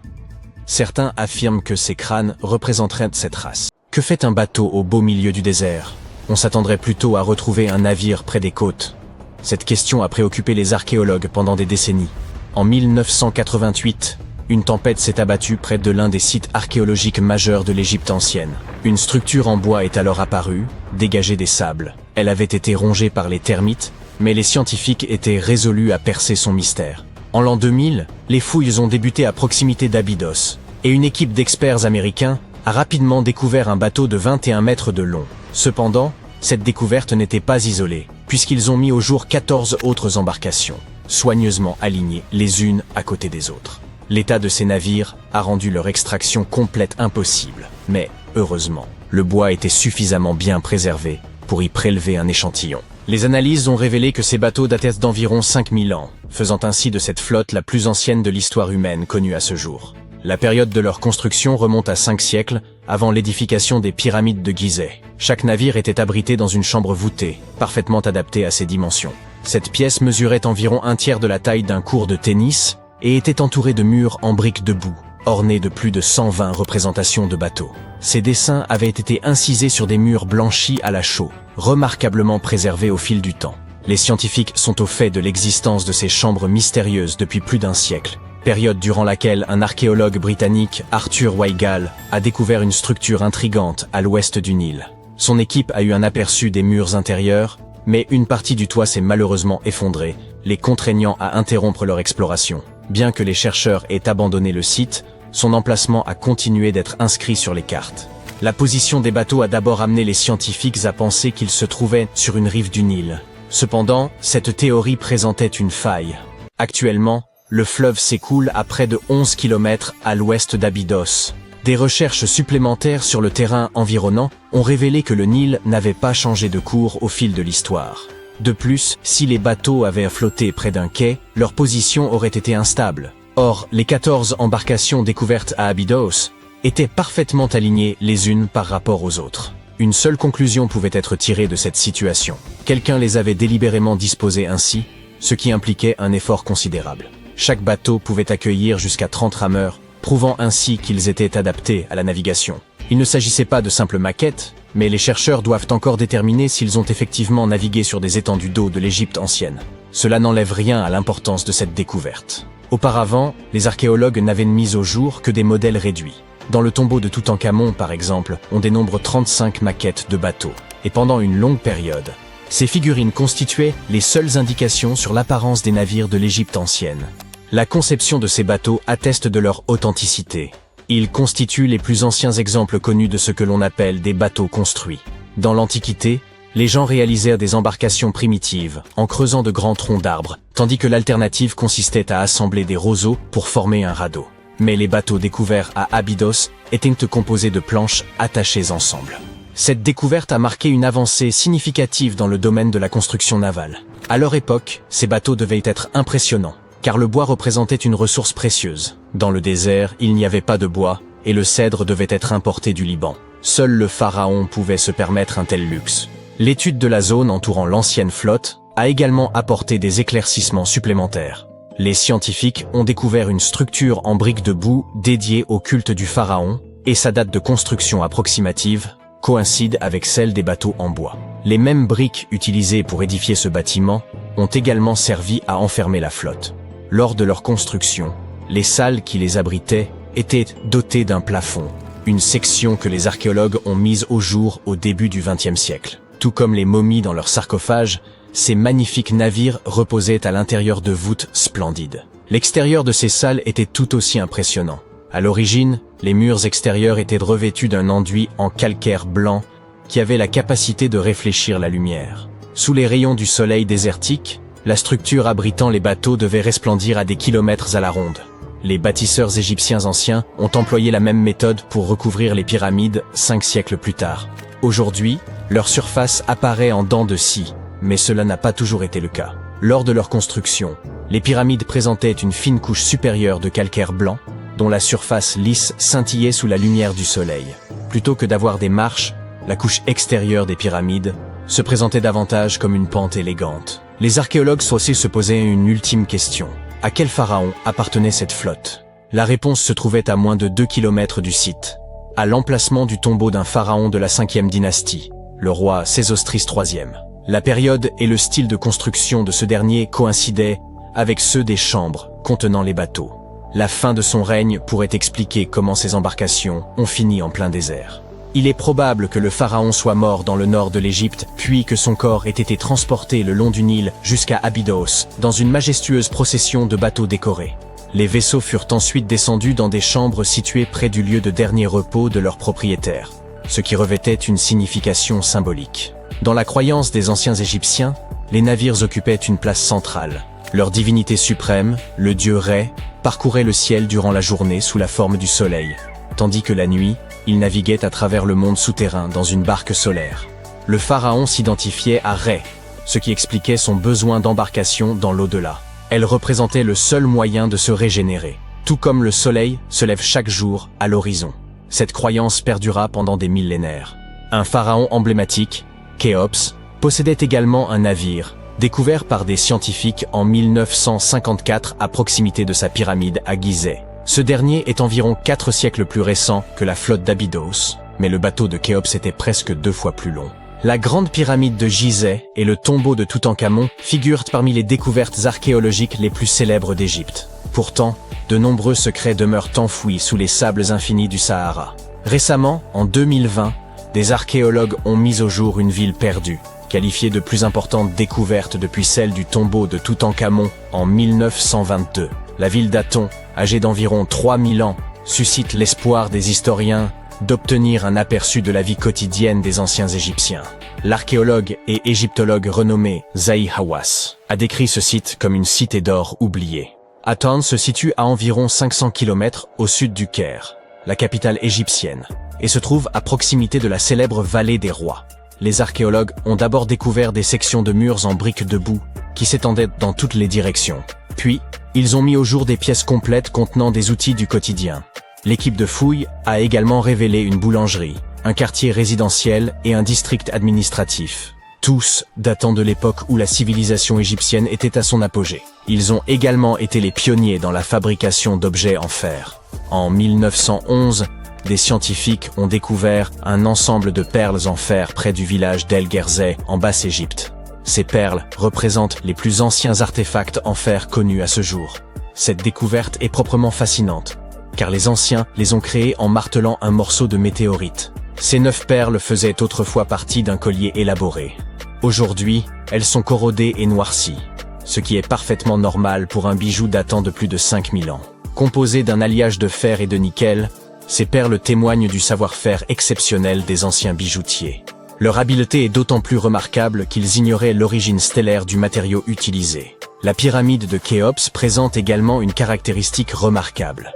Certains affirment que ces crânes représenteraient cette race. Que fait un bateau au beau milieu du désert? On s'attendrait plutôt à retrouver un navire près des côtes. Cette question a préoccupé les archéologues pendant des décennies. En 1988, une tempête s'est abattue près de l'un des sites archéologiques majeurs de l'Égypte ancienne. Une structure en bois est alors apparue, dégagée des sables. Elle avait été rongée par les termites, mais les scientifiques étaient résolus à percer son mystère. En l'an 2000, les fouilles ont débuté à proximité d'Abydos, et une équipe d'experts américains a rapidement découvert un bateau de 21 mètres de long. Cependant, cette découverte n'était pas isolée, puisqu'ils ont mis au jour 14 autres embarcations, soigneusement alignées les unes à côté des autres. L'état de ces navires a rendu leur extraction complète impossible, mais, heureusement, le bois était suffisamment bien préservé pour y prélever un échantillon. Les analyses ont révélé que ces bateaux dataient d'environ 5000 ans, faisant ainsi de cette flotte la plus ancienne de l'histoire humaine connue à ce jour. La période de leur construction remonte à 5 siècles, avant l'édification des pyramides de Gizeh. Chaque navire était abrité dans une chambre voûtée, parfaitement adaptée à ses dimensions. Cette pièce mesurait environ un tiers de la taille d'un court de tennis et était entourée de murs en briques de boue, ornés de plus de 120 représentations de bateaux. Ces dessins avaient été incisés sur des murs blanchis à la chaux, remarquablement préservés au fil du temps. Les scientifiques sont au fait de l'existence de ces chambres mystérieuses depuis plus d'un siècle, période durant laquelle un archéologue britannique, Arthur Weigall, a découvert une structure intrigante à l'ouest du Nil. Son équipe a eu un aperçu des murs intérieurs, mais une partie du toit s'est malheureusement effondrée, les contraignant à interrompre leur exploration. Bien que les chercheurs aient abandonné le site, son emplacement a continué d'être inscrit sur les cartes. La position des bateaux a d'abord amené les scientifiques à penser qu'ils se trouvaient sur une rive du Nil. Cependant, cette théorie présentait une faille. Actuellement, le fleuve s'écoule à près de 11 km à l'ouest d'Abydos. Des recherches supplémentaires sur le terrain environnant ont révélé que le Nil n'avait pas changé de cours au fil de l'histoire. De plus, si les bateaux avaient flotté près d'un quai, leur position aurait été instable. Or, les 14 embarcations découvertes à Abydos étaient parfaitement alignées les unes par rapport aux autres. Une seule conclusion pouvait être tirée de cette situation. Quelqu'un les avait délibérément disposées ainsi, ce qui impliquait un effort considérable. Chaque bateau pouvait accueillir jusqu'à 30 rameurs, prouvant ainsi qu'ils étaient adaptés à la navigation. Il ne s'agissait pas de simples maquettes, mais les chercheurs doivent encore déterminer s'ils ont effectivement navigué sur des étendues d'eau de l'Égypte ancienne. Cela n'enlève rien à l'importance de cette découverte. Auparavant, les archéologues n'avaient mis au jour que des modèles réduits. Dans le tombeau de Toutankhamon, par exemple, on dénombre 35 maquettes de bateaux. Et pendant une longue période, ces figurines constituaient les seules indications sur l'apparence des navires de l'Égypte ancienne. La conception de ces bateaux atteste de leur authenticité. Ils constituent les plus anciens exemples connus de ce que l'on appelle des bateaux construits. Dans l'Antiquité, les gens réalisèrent des embarcations primitives, en creusant de grands troncs d'arbres, tandis que l'alternative consistait à assembler des roseaux pour former un radeau. Mais les bateaux découverts à Abydos étaient composés de planches attachées ensemble. Cette découverte a marqué une avancée significative dans le domaine de la construction navale. À leur époque, ces bateaux devaient être impressionnants, car le bois représentait une ressource précieuse. Dans le désert, il n'y avait pas de bois, et le cèdre devait être importé du Liban. Seul le pharaon pouvait se permettre un tel luxe. L'étude de la zone entourant l'ancienne flotte a également apporté des éclaircissements supplémentaires. Les scientifiques ont découvert une structure en briques de boue dédiée au culte du pharaon, et sa date de construction approximative coïncide avec celle des bateaux en bois. Les mêmes briques utilisées pour édifier ce bâtiment ont également servi à enfermer la flotte. Lors de leur construction, les salles qui les abritaient étaient dotées d'un plafond, une section que les archéologues ont mise au jour au début du XXe siècle. Tout comme les momies dans leurs sarcophages, ces magnifiques navires reposaient à l'intérieur de voûtes splendides. L'extérieur de ces salles était tout aussi impressionnant. À l'origine, les murs extérieurs étaient revêtus d'un enduit en calcaire blanc qui avait la capacité de réfléchir la lumière. Sous les rayons du soleil désertique, la structure abritant les bateaux devait resplendir à des kilomètres à la ronde. Les bâtisseurs égyptiens anciens ont employé la même méthode pour recouvrir les pyramides 5 siècles plus tard. Aujourd'hui, leur surface apparaît en dents de scie, mais cela n'a pas toujours été le cas. Lors de leur construction, les pyramides présentaient une fine couche supérieure de calcaire blanc, dont la surface lisse scintillait sous la lumière du soleil. Plutôt que d'avoir des marches, la couche extérieure des pyramides se présentait davantage comme une pente élégante. Les archéologues sont aussi se posaient une ultime question. À quel pharaon appartenait cette flotte? La réponse se trouvait à moins de 2 km du site, à l'emplacement du tombeau d'un pharaon de la 5e dynastie, le roi Sésostris III. La période et le style de construction de ce dernier coïncidaient avec ceux des chambres contenant les bateaux. La fin de son règne pourrait expliquer comment ces embarcations ont fini en plein désert. Il est probable que le pharaon soit mort dans le nord de l'Égypte, puis que son corps ait été transporté le long du Nil jusqu'à Abydos, dans une majestueuse procession de bateaux décorés. Les vaisseaux furent ensuite descendus dans des chambres situées près du lieu de dernier repos de leurs propriétaires, ce qui revêtait une signification symbolique. Dans la croyance des anciens Égyptiens, les navires occupaient une place centrale. Leur divinité suprême, le dieu Ré, parcourait le ciel durant la journée sous la forme du soleil, tandis que la nuit, il naviguait à travers le monde souterrain dans une barque solaire. Le pharaon s'identifiait à Ré, ce qui expliquait son besoin d'embarcation dans l'au-delà. Elle représentait le seul moyen de se régénérer. tout comme le soleil se lève chaque jour à l'horizon. Cette croyance perdura pendant des millénaires. Un pharaon emblématique, Khéops, possédait également un navire, découvert par des scientifiques en 1954 à proximité de sa pyramide à Gizeh. Ce dernier est environ 4 siècles plus récent que la flotte d'Abydos, mais le bateau de Khéops était presque 2 fois plus long. La grande pyramide de Gizeh et le tombeau de Toutankhamon figurent parmi les découvertes archéologiques les plus célèbres d'Égypte. Pourtant, de nombreux secrets demeurent enfouis sous les sables infinis du Sahara. Récemment, en 2020, des archéologues ont mis au jour une ville perdue, qualifiée de plus importante découverte depuis celle du tombeau de Toutankhamon en 1922. La ville d'Aton, âgée d'environ 3000 ans, suscite l'espoir des historiens d'obtenir un aperçu de la vie quotidienne des anciens Égyptiens. L'archéologue et égyptologue renommé Zahi Hawass a décrit ce site comme une cité d'or oubliée. Aton se situe à environ 500 km au sud du Caire, la capitale égyptienne, et se trouve à proximité de la célèbre vallée des rois. Les archéologues ont d'abord découvert des sections de murs en briques de boue qui s'étendaient dans toutes les directions. Puis, ils ont mis au jour des pièces complètes contenant des outils du quotidien. L'équipe de fouilles a également révélé une boulangerie, un quartier résidentiel et un district administratif, tous datant de l'époque où la civilisation égyptienne était à son apogée. Ils ont également été les pionniers dans la fabrication d'objets en fer. En 1911, des scientifiques ont découvert un ensemble de perles en fer près du village d'El Gerzeh en Basse-Égypte. Ces perles représentent les plus anciens artefacts en fer connus à ce jour. Cette découverte est proprement fascinante, car les anciens les ont créées en martelant un morceau de météorite. Ces 9 perles faisaient autrefois partie d'un collier élaboré. Aujourd'hui, elles sont corrodées et noircies, ce qui est parfaitement normal pour un bijou datant de plus de 5000 ans. Composées d'un alliage de fer et de nickel, ces perles témoignent du savoir-faire exceptionnel des anciens bijoutiers. Leur habileté est d'autant plus remarquable qu'ils ignoraient l'origine stellaire du matériau utilisé. La pyramide de Khéops présente également une caractéristique remarquable.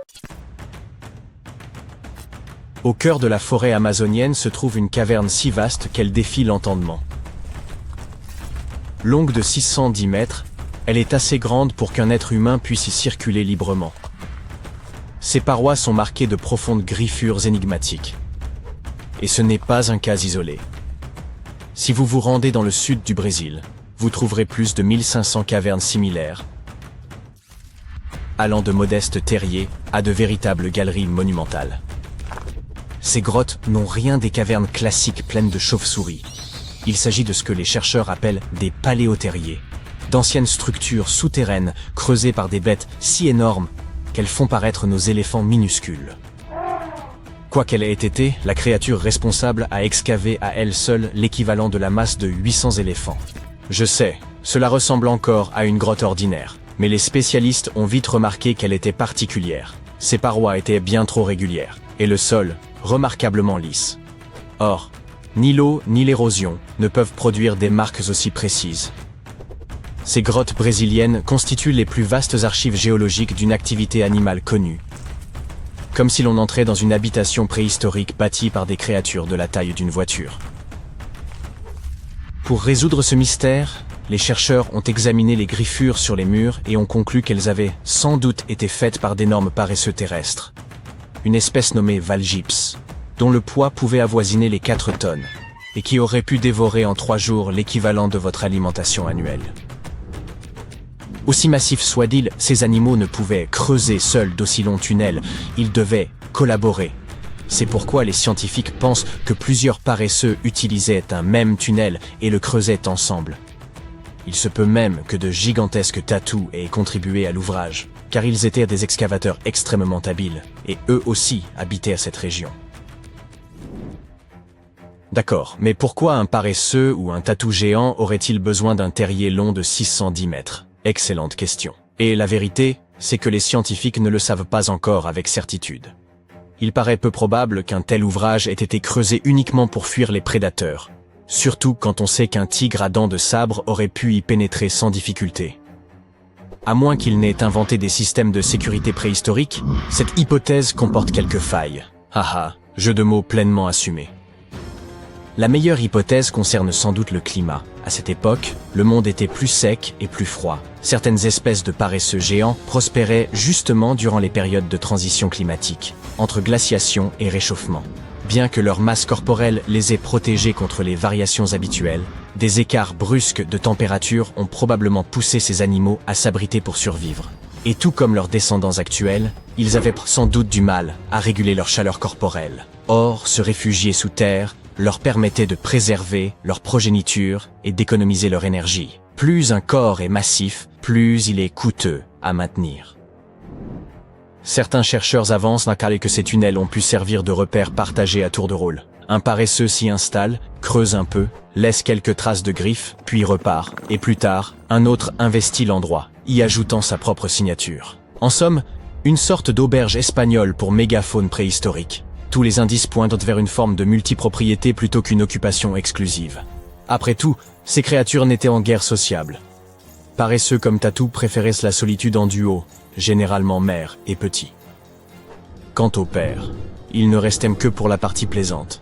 Au cœur de la forêt amazonienne se trouve une caverne si vaste qu'elle défie l'entendement. Longue de 610 mètres, elle est assez grande pour qu'un être humain puisse y circuler librement. Ses parois sont marquées de profondes griffures énigmatiques. Et ce n'est pas un cas isolé. Si vous vous rendez dans le sud du Brésil, vous trouverez plus de 1500 cavernes similaires, allant de modestes terriers à de véritables galeries monumentales. Ces grottes n'ont rien des cavernes classiques pleines de chauves-souris. Il s'agit de ce que les chercheurs appellent des paléothériers, d'anciennes structures souterraines creusées par des bêtes si énormes qu'elles font paraître nos éléphants minuscules. Quoi qu'elle ait été, la créature responsable a excavé à elle seule l'équivalent de la masse de 800 éléphants. Je sais, cela ressemble encore à une grotte ordinaire, mais les spécialistes ont vite remarqué qu'elle était particulière. Ses parois étaient bien trop régulières, et le sol, remarquablement lisse. Or, ni l'eau ni l'érosion ne peuvent produire des marques aussi précises. Ces grottes brésiliennes constituent les plus vastes archives géologiques d'une activité animale connue, comme si l'on entrait dans une habitation préhistorique bâtie par des créatures de la taille d'une voiture. Pour résoudre ce mystère, les chercheurs ont examiné les griffures sur les murs et ont conclu qu'elles avaient sans doute été faites par d'énormes paresseux terrestres, une espèce nommée Valgyps, dont le poids pouvait avoisiner les 4 tonnes, et qui aurait pu dévorer en 3 jours l'équivalent de votre alimentation annuelle. Aussi massifs soient-ils, ces animaux ne pouvaient creuser seuls d'aussi longs tunnels, ils devaient collaborer. C'est pourquoi les scientifiques pensent que plusieurs paresseux utilisaient un même tunnel et le creusaient ensemble. Il se peut même que de gigantesques tatous aient contribué à l'ouvrage, car ils étaient des excavateurs extrêmement habiles, et eux aussi habitaient à cette région. D'accord, mais pourquoi un paresseux ou un tatou géant aurait-il besoin d'un terrier long de 610 mètres? Excellente question. Et la vérité, c'est que les scientifiques ne le savent pas encore avec certitude. Il paraît peu probable qu'un tel ouvrage ait été creusé uniquement pour fuir les prédateurs, surtout quand on sait qu'un tigre à dents de sabre aurait pu y pénétrer sans difficulté. À moins qu'il n'ait inventé des systèmes de sécurité préhistoriques, cette hypothèse comporte quelques failles. Haha, jeu de mots pleinement assumé. La meilleure hypothèse concerne sans doute le climat. À cette époque, le monde était plus sec et plus froid. Certaines espèces de paresseux géants prospéraient justement durant les périodes de transition climatique, entre glaciation et réchauffement. Bien que leur masse corporelle les ait protégés contre les variations habituelles, des écarts brusques de température ont probablement poussé ces animaux à s'abriter pour survivre. Et tout comme leurs descendants actuels, ils avaient sans doute du mal à réguler leur chaleur corporelle. Or, se réfugier sous terre leur permettait de préserver leur progéniture et d'économiser leur énergie. Plus un corps est massif, plus il est coûteux à maintenir. Certains chercheurs avancent que ces tunnels ont pu servir de repères partagés à tour de rôle. Un paresseux s'y installe, creuse un peu, laisse quelques traces de griffes, puis repart, et plus tard, un autre investit l'endroit, y ajoutant sa propre signature. En somme, une sorte d'auberge espagnole pour mégafaune préhistorique. Tous les indices pointent vers une forme de multipropriété plutôt qu'une occupation exclusive. Après tout, ces créatures n'étaient en guère sociables. Paresseux comme Tatou préféraient la solitude en duo, généralement mère et petit. Quant au père, il ne restait que pour la partie plaisante.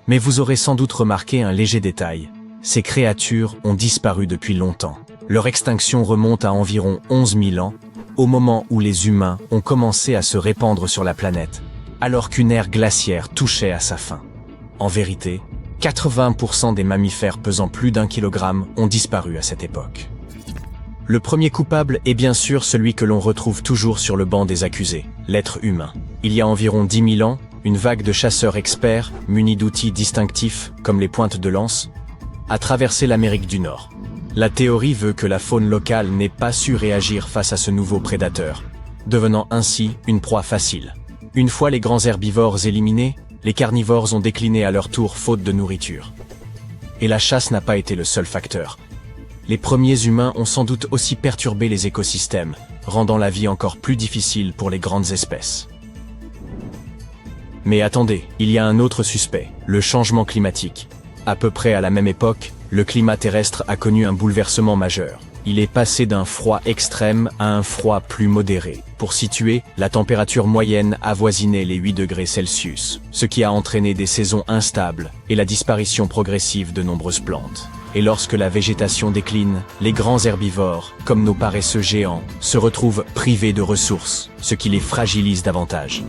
Mais vous aurez sans doute remarqué un léger détail. Ces créatures ont disparu depuis longtemps. Leur extinction remonte à environ 11 000 ans, au moment où les humains ont commencé à se répandre sur la planète, alors qu'une ère glaciaire touchait à sa fin. En vérité, 80% des mammifères pesant plus d'1 kilogramme ont disparu à cette époque. Le premier coupable est bien sûr celui que l'on retrouve toujours sur le banc des accusés, l'être humain. Il y a environ 10 000 ans, une vague de chasseurs experts, munis d'outils distinctifs comme les pointes de lance, a traversé l'Amérique du Nord. La théorie veut que la faune locale n'ait pas su réagir face à ce nouveau prédateur, devenant ainsi une proie facile. Une fois les grands herbivores éliminés, les carnivores ont décliné à leur tour faute de nourriture. Et la chasse n'a pas été le seul facteur. Les premiers humains ont sans doute aussi perturbé les écosystèmes, rendant la vie encore plus difficile pour les grandes espèces. Mais attendez, il y a un autre suspect, le changement climatique. À peu près à la même époque, le climat terrestre a connu un bouleversement majeur. Il est passé d'un froid extrême à un froid plus modéré. Pour situer, la température moyenne avoisinait les 8 degrés Celsius, ce qui a entraîné des saisons instables et la disparition progressive de nombreuses plantes. Et lorsque la végétation décline, les grands herbivores, comme nos paresseux géants, se retrouvent privés de ressources, ce qui les fragilise davantage.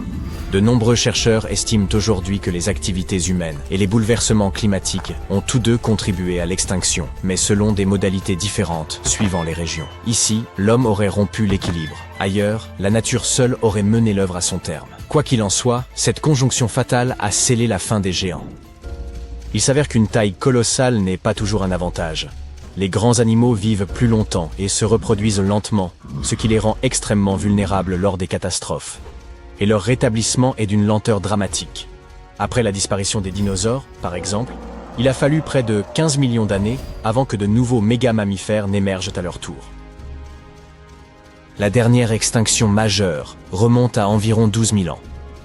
De nombreux chercheurs estiment aujourd'hui que les activités humaines et les bouleversements climatiques ont tous deux contribué à l'extinction, mais selon des modalités différentes suivant les régions. Ici, l'homme aurait rompu l'équilibre. Ailleurs, la nature seule aurait mené l'œuvre à son terme. Quoi qu'il en soit, cette conjonction fatale a scellé la fin des géants. Il s'avère qu'une taille colossale n'est pas toujours un avantage. Les grands animaux vivent plus longtemps et se reproduisent lentement, ce qui les rend extrêmement vulnérables lors des catastrophes. Et leur rétablissement est d'une lenteur dramatique. Après la disparition des dinosaures, par exemple, il a fallu près de 15 millions d'années avant que de nouveaux méga-mammifères n'émergent à leur tour. La dernière extinction majeure remonte à environ 12 000 ans.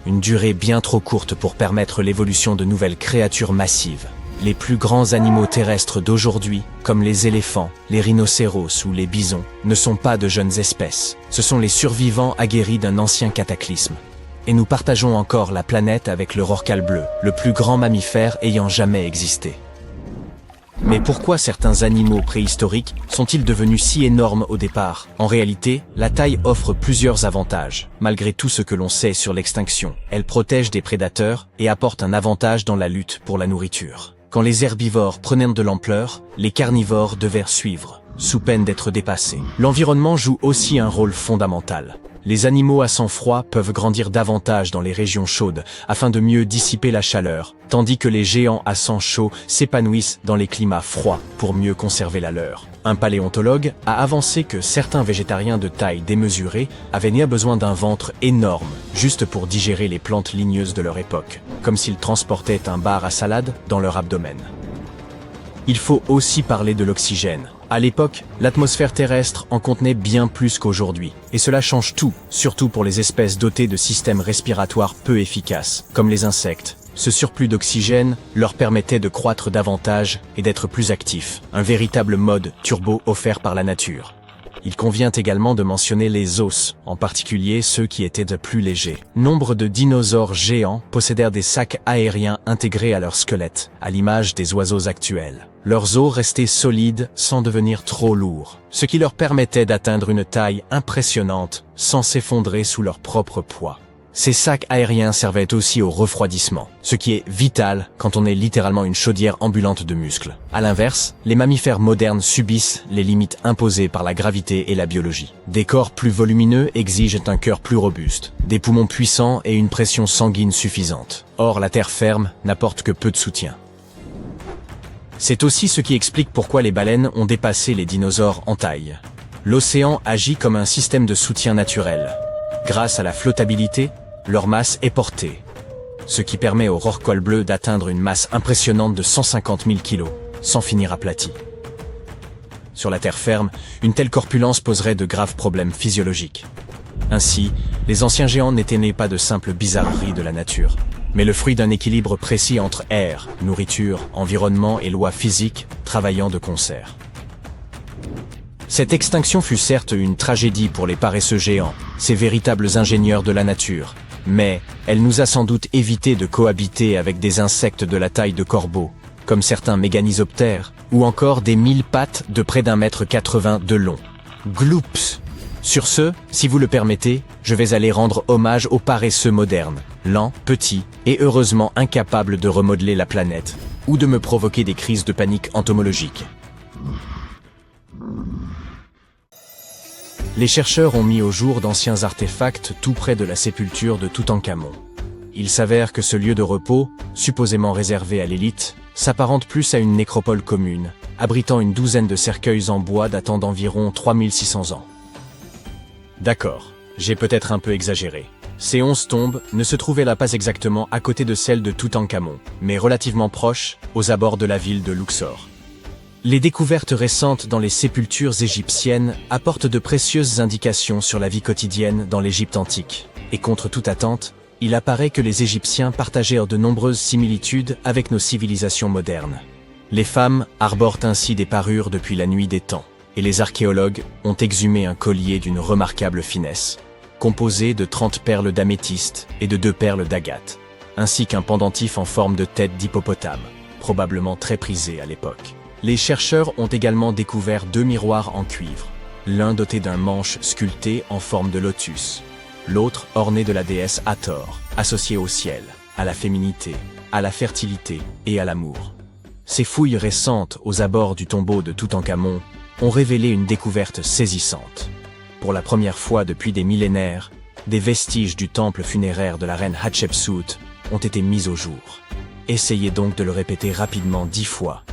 Une durée bien trop courte pour permettre l'évolution de nouvelles créatures massives. Les plus grands animaux terrestres d'aujourd'hui, comme les éléphants, les rhinocéros ou les bisons, ne sont pas de jeunes espèces. Ce sont les survivants aguerris d'un ancien cataclysme. Et nous partageons encore la planète avec le rorqual bleu, le plus grand mammifère ayant jamais existé. Mais pourquoi certains animaux préhistoriques sont-ils devenus si énormes au départ? En réalité, la taille offre plusieurs avantages. Malgré tout ce que l'on sait sur l'extinction, elle protège des prédateurs et apporte un avantage dans la lutte pour la nourriture. Quand les herbivores prenaient de l'ampleur, les carnivores devaient suivre, sous peine d'être dépassés. L'environnement joue aussi un rôle fondamental. Les animaux à sang froid peuvent grandir davantage dans les régions chaudes afin de mieux dissiper la chaleur, tandis que les géants à sang chaud s'épanouissent dans les climats froids pour mieux conserver la leur. Un paléontologue a avancé que certains végétariens de taille démesurée avaient besoin d'un ventre énorme juste pour digérer les plantes ligneuses de leur époque, comme s'ils transportaient un bar à salade dans leur abdomen. Il faut aussi parler de l'oxygène. À l'époque, l'atmosphère terrestre en contenait bien plus qu'aujourd'hui. Et cela change tout, surtout pour les espèces dotées de systèmes respiratoires peu efficaces, comme les insectes. Ce surplus d'oxygène leur permettait de croître davantage et d'être plus actifs. Un véritable mode turbo offert par la nature. Il convient également de mentionner les os, en particulier ceux qui étaient de plus légers. Nombre de dinosaures géants possédèrent des sacs aériens intégrés à leur squelette, à l'image des oiseaux actuels. Leurs os restaient solides sans devenir trop lourds, ce qui leur permettait d'atteindre une taille impressionnante sans s'effondrer sous leur propre poids. Ces sacs aériens servaient aussi au refroidissement, ce qui est vital quand on est littéralement une chaudière ambulante de muscles. À l'inverse, les mammifères modernes subissent les limites imposées par la gravité et la biologie. Des corps plus volumineux exigent un cœur plus robuste, des poumons puissants et une pression sanguine suffisante. Or, la terre ferme n'apporte que peu de soutien. C'est aussi ce qui explique pourquoi les baleines ont dépassé les dinosaures en taille. L'océan agit comme un système de soutien naturel. Grâce à la flottabilité, leur masse est portée, ce qui permet au rorqual bleu d'atteindre une masse impressionnante de 150 000 kg, sans finir aplati. Sur la terre ferme, une telle corpulence poserait de graves problèmes physiologiques. Ainsi, les anciens géants n'étaient nés pas de simples bizarreries de la nature, mais le fruit d'un équilibre précis entre air, nourriture, environnement et lois physiques travaillant de concert. Cette extinction fut certes une tragédie pour les paresseux géants, ces véritables ingénieurs de la nature, mais elle nous a sans doute évité de cohabiter avec des insectes de la taille de corbeaux, comme certains méganisoptères, ou encore des 1000 pattes de près d'1,80 m de long. Gloops! Sur ce, si vous le permettez, je vais aller rendre hommage aux paresseux modernes, lents, petits et heureusement incapables de remodeler la planète, ou de me provoquer des crises de panique entomologique. Les chercheurs ont mis au jour d'anciens artefacts tout près de la sépulture de Toutankhamon. Il s'avère que ce lieu de repos, supposément réservé à l'élite, s'apparente plus à une nécropole commune, abritant une douzaine de cercueils en bois datant d'environ 3600 ans. D'accord, j'ai peut-être un peu exagéré. Ces 11 tombes ne se trouvaient là pas exactement à côté de celles de Toutankhamon, mais relativement proches, aux abords de la ville de Luxor. Les découvertes récentes dans les sépultures égyptiennes apportent de précieuses indications sur la vie quotidienne dans l'Égypte antique. Et contre toute attente, il apparaît que les Égyptiens partagèrent de nombreuses similitudes avec nos civilisations modernes. Les femmes arborent ainsi des parures depuis la nuit des temps, et les archéologues ont exhumé un collier d'une remarquable finesse, composé de 30 perles d'améthyste et de 2 perles d'agate, ainsi qu'un pendentif en forme de tête d'hippopotame, probablement très prisé à l'époque. Les chercheurs ont également découvert 2 miroirs en cuivre, l'un doté d'un manche sculpté en forme de lotus, l'autre orné de la déesse Hathor, associée au ciel, à la féminité, à la fertilité et à l'amour. Ces fouilles récentes aux abords du tombeau de Toutankhamon ont révélé une découverte saisissante. Pour la première fois depuis des millénaires, des vestiges du temple funéraire de la reine Hatshepsut ont été mis au jour. Essayez donc de le répéter rapidement 10 fois.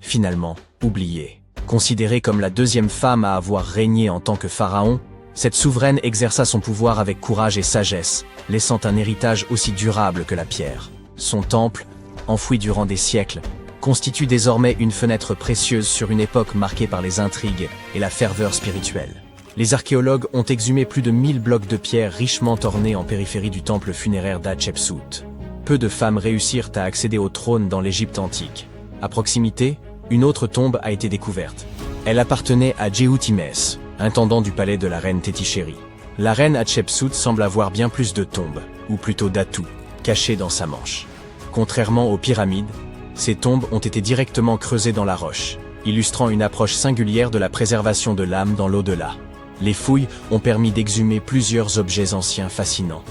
Finalement, oubliée. Considérée comme la 2e femme à avoir régné en tant que pharaon, cette souveraine exerça son pouvoir avec courage et sagesse, laissant un héritage aussi durable que la pierre. Son temple, enfoui durant des siècles, constitue désormais une fenêtre précieuse sur une époque marquée par les intrigues et la ferveur spirituelle. Les archéologues ont exhumé plus de 1000 blocs de pierre richement ornés en périphérie du temple funéraire d'Hatshepsut. Peu de femmes réussirent à accéder au trône dans l'Égypte antique. À proximité, une autre tombe a été découverte. Elle appartenait à Djehutimès, intendant du palais de la reine Tétichéri. La reine Hatshepsut semble avoir bien plus de tombes, ou plutôt d'atouts, cachés dans sa manche. Contrairement aux pyramides, ces tombes ont été directement creusées dans la roche, illustrant une approche singulière de la préservation de l'âme dans l'au-delà. Les fouilles ont permis d'exhumer plusieurs objets anciens fascinants.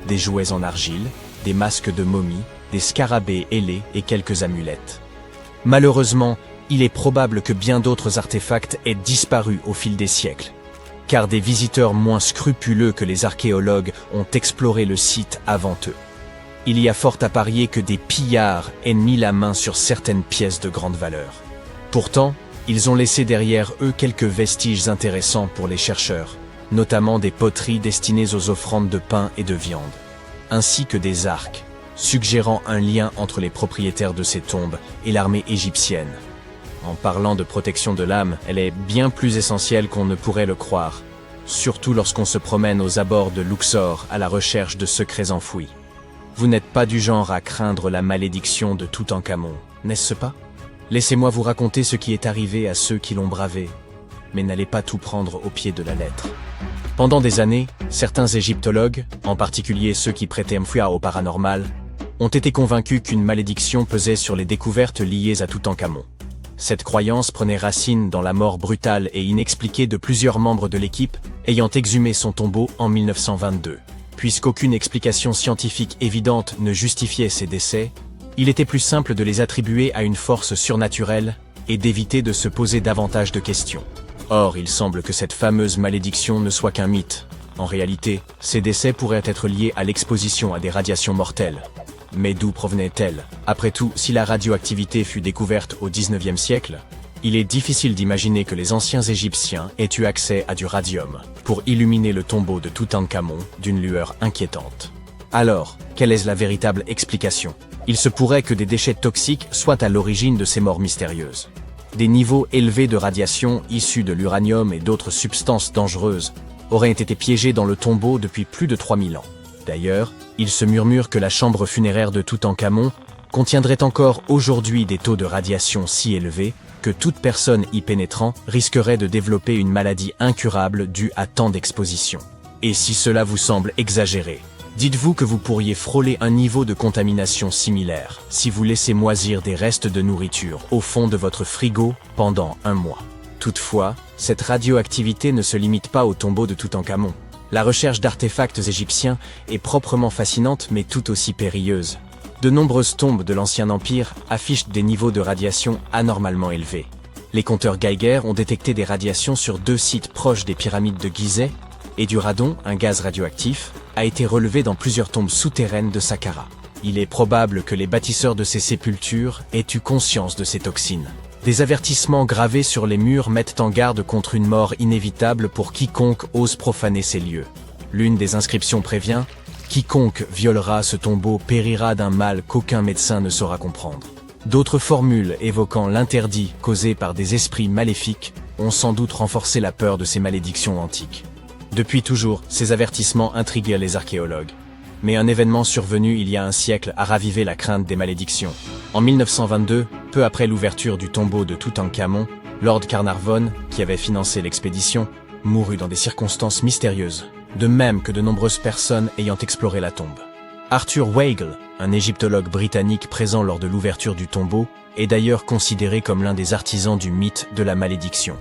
Des jouets en argile, des masques de momies, des scarabées ailés et quelques amulettes. Malheureusement, il est probable que bien d'autres artefacts aient disparu au fil des siècles, car des visiteurs moins scrupuleux que les archéologues ont exploré le site avant eux. Il y a fort à parier que des pillards aient mis la main sur certaines pièces de grande valeur. Pourtant, ils ont laissé derrière eux quelques vestiges intéressants pour les chercheurs, notamment des poteries destinées aux offrandes de pain et de viande, ainsi que des arcs, suggérant un lien entre les propriétaires de ces tombes et l'armée égyptienne. En parlant de protection de l'âme, elle est bien plus essentielle qu'on ne pourrait le croire, surtout lorsqu'on se promène aux abords de Luxor à la recherche de secrets enfouis. Vous n'êtes pas du genre à craindre la malédiction de Toutankhamon, n'est-ce pas? Laissez-moi vous raconter ce qui est arrivé à ceux qui l'ont bravé. mais n'allez pas tout prendre au pied de la lettre. Pendant des années, certains égyptologues, en particulier ceux qui prêtaient foi au paranormal, ont été convaincus qu'une malédiction pesait sur les découvertes liées à Toutankhamon. Cette croyance prenait racine dans la mort brutale et inexpliquée de plusieurs membres de l'équipe ayant exhumé son tombeau en 1922. Puisqu'aucune explication scientifique évidente ne justifiait ces décès, il était plus simple de les attribuer à une force surnaturelle et d'éviter de se poser davantage de questions. Or, il semble que cette fameuse malédiction ne soit qu'un mythe. En réalité, ces décès pourraient être liés à l'exposition à des radiations mortelles. Mais d'où provenaient-elles? Après tout, si la radioactivité fut découverte au XIXe siècle, il est difficile d'imaginer que les anciens Égyptiens aient eu accès à du radium pour illuminer le tombeau de Toutankhamon d'une lueur inquiétante. Alors, quelle est la véritable explication? Il se pourrait que des déchets toxiques soient à l'origine de ces morts mystérieuses. Des niveaux élevés de radiation issus de l'uranium et d'autres substances dangereuses auraient été piégés dans le tombeau depuis plus de 3000 ans. D'ailleurs, il se murmure que la chambre funéraire de Toutankhamon contiendrait encore aujourd'hui des taux de radiation si élevés que toute personne y pénétrant risquerait de développer une maladie incurable due à tant d'exposition. Et si cela vous semble exagéré, dites-vous que vous pourriez frôler un niveau de contamination similaire si vous laissez moisir des restes de nourriture au fond de votre frigo pendant un mois. Toutefois, cette radioactivité ne se limite pas au tombeau de Toutankhamon. La recherche d'artefacts égyptiens est proprement fascinante mais tout aussi périlleuse. De nombreuses tombes de l'Ancien Empire affichent des niveaux de radiation anormalement élevés. Les compteurs Geiger ont détecté des radiations sur 2 sites proches des pyramides de Gizeh, et du radon, un gaz radioactif, a été relevé dans plusieurs tombes souterraines de Saqqara. Il est probable que les bâtisseurs de ces sépultures aient eu conscience de ces toxines. Des avertissements gravés sur les murs mettent en garde contre une mort inévitable pour quiconque ose profaner ces lieux. L'une des inscriptions prévient « Quiconque violera ce tombeau périra d'un mal qu'aucun médecin ne saura comprendre ». D'autres formules évoquant l'interdit causé par des esprits maléfiques ont sans doute renforcé la peur de ces malédictions antiques. Depuis toujours, ces avertissements intriguaient les archéologues. Mais un événement survenu il y a un siècle a ravivé la crainte des malédictions. En 1922, peu après l'ouverture du tombeau de Toutankhamon, Lord Carnarvon, qui avait financé l'expédition, mourut dans des circonstances mystérieuses, de même que de nombreuses personnes ayant exploré la tombe. Arthur Weigel, un égyptologue britannique présent lors de l'ouverture du tombeau, est d'ailleurs considéré comme l'un des artisans du mythe de la malédiction.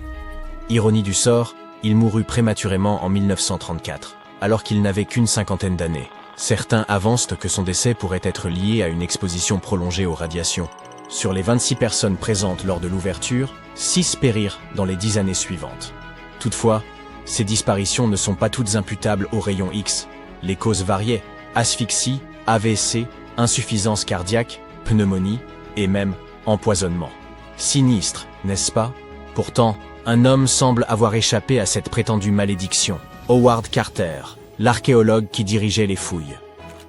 Ironie du sort, il mourut prématurément en 1934, alors qu'il n'avait qu'une cinquantaine d'années. Certains avancent que son décès pourrait être lié à une exposition prolongée aux radiations. Sur les 26 personnes présentes lors de l'ouverture, 6 périrent dans les 10 années suivantes. Toutefois, ces disparitions ne sont pas toutes imputables aux rayons X. Les causes variaient: asphyxie, AVC, insuffisance cardiaque, pneumonie et même empoisonnement. Sinistre, n'est-ce pas? Pourtant, un homme semble avoir échappé à cette prétendue malédiction. Howard Carter, l'archéologue qui dirigeait les fouilles.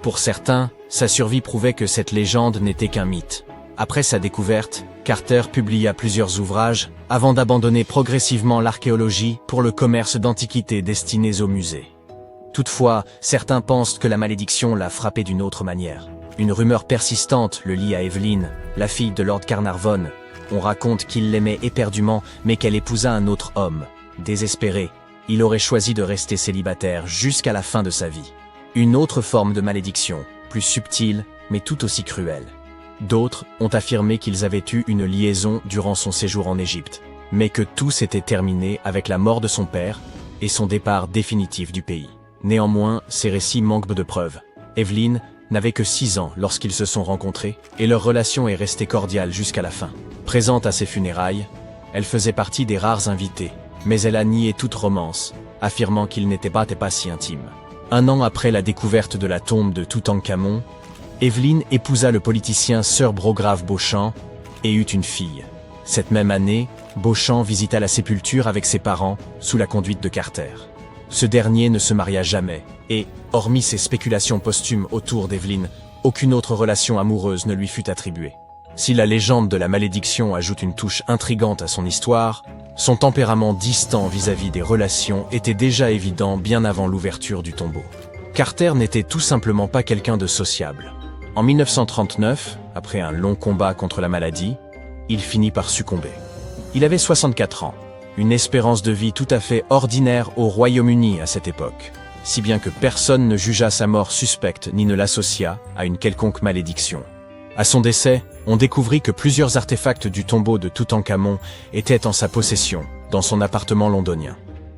Pour certains, sa survie prouvait que cette légende n'était qu'un mythe. Après sa découverte, Carter publia plusieurs ouvrages avant d'abandonner progressivement l'archéologie pour le commerce d'antiquités destinées aux musées. Toutefois, certains pensent que la malédiction l'a frappé d'une autre manière. Une rumeur persistante le lie à Evelyn, la fille de Lord Carnarvon. On raconte qu'il l'aimait éperdument, mais qu'elle épousa un autre homme. Désespéré, il aurait choisi de rester célibataire jusqu'à la fin de sa vie. Une autre forme de malédiction, plus subtile, mais tout aussi cruelle. D'autres ont affirmé qu'ils avaient eu une liaison durant son séjour en Égypte, mais que tout s'était terminé avec la mort de son père et son départ définitif du pays. Néanmoins, ces récits manquent de preuves. Evelyn n'avait que 6 ans lorsqu'ils se sont rencontrés, et leur relation est restée cordiale jusqu'à la fin. Présente à ses funérailles, elle faisait partie des rares invités, mais elle a nié toute romance, affirmant qu'ils n'étaient pas si intimes. Un an après la découverte de la tombe de Toutankhamon, Evelyn épousa le politicien Sir Brograve Beauchamp et eut une fille. Cette même année, Beauchamp visita la sépulture avec ses parents, sous la conduite de Carter. Ce dernier ne se maria jamais, et, hormis ses spéculations posthumes autour d'Evelyn, aucune autre relation amoureuse ne lui fut attribuée. Si la légende de la malédiction ajoute une touche intrigante à son histoire, son tempérament distant vis-à-vis des relations était déjà évident bien avant l'ouverture du tombeau. Carter n'était tout simplement pas quelqu'un de sociable. En 1939, après un long combat contre la maladie, il finit par succomber. Il avait 64 ans, une espérance de vie tout à fait ordinaire au Royaume-Uni à cette époque, si bien que personne ne jugea sa mort suspecte ni ne l'associa à une quelconque malédiction. À son décès, on découvrit que plusieurs artefacts du tombeau de Toutankhamon étaient en sa possession, dans son appartement londonien.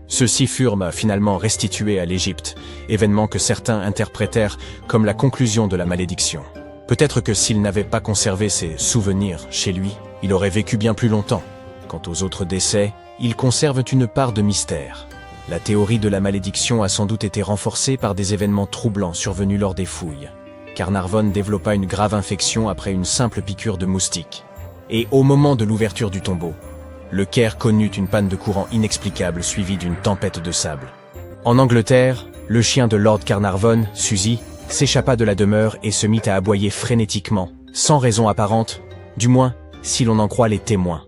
Ceux-ci furent finalement restitués à l'Égypte, événement que certains interprétèrent comme la conclusion de la malédiction. Peut-être que s'il n'avait pas conservé ses souvenirs chez lui, il aurait vécu bien plus longtemps. Quant aux autres décès, ils conservent une part de mystère. La théorie de la malédiction a sans doute été renforcée par des événements troublants survenus lors des fouilles. Carnarvon développa une grave infection après une simple piqûre de moustique. Et au moment de l'ouverture du tombeau, le Caire connut une panne de courant inexplicable suivie d'une tempête de sable. En Angleterre, le chien de Lord Carnarvon, Suzy, s'échappa de la demeure et se mit à aboyer frénétiquement, sans raison apparente, du moins si l'on en croit les témoins.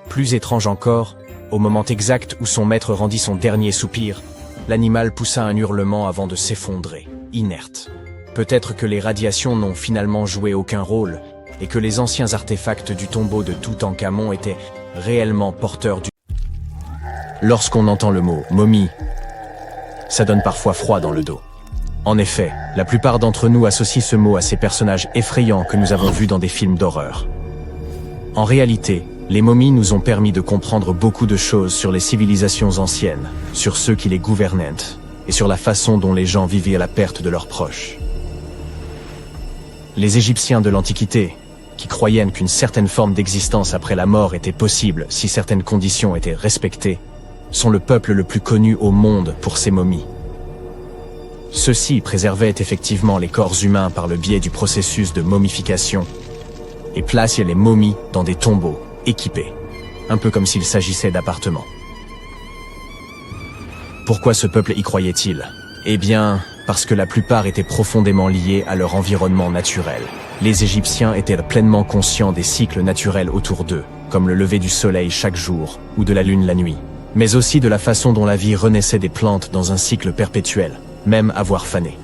Plus étrange encore, au moment exact où son maître rendit son dernier soupir, l'animal poussa un hurlement avant de s'effondrer, inerte. Peut-être que les radiations n'ont finalement joué aucun rôle, et que les anciens artefacts du tombeau de Toutankhamon étaient réellement porteurs du... Lorsqu'on entend le mot « momie », ça donne parfois froid dans le dos. En effet, la plupart d'entre nous associent ce mot à ces personnages effrayants que nous avons vus dans des films d'horreur. En réalité, les momies nous ont permis de comprendre beaucoup de choses sur les civilisations anciennes, sur ceux qui les gouvernaient, et sur la façon dont les gens vivaient la perte de leurs proches. Les Égyptiens de l'Antiquité, qui croyaient qu'une certaine forme d'existence après la mort était possible si certaines conditions étaient respectées, sont le peuple le plus connu au monde pour ses momies. Ceux-ci préservaient effectivement les corps humains par le biais du processus de momification et plaçaient les momies dans des tombeaux équipés, un peu comme s'il s'agissait d'appartements. Pourquoi ce peuple y croyait-il? Eh bien, parce que la plupart étaient profondément liés à leur environnement naturel. Les Égyptiens étaient pleinement conscients des cycles naturels autour d'eux, comme le lever du soleil chaque jour ou de la lune la nuit, mais aussi de la façon dont la vie renaissait des plantes dans un cycle perpétuel, même à voir faner.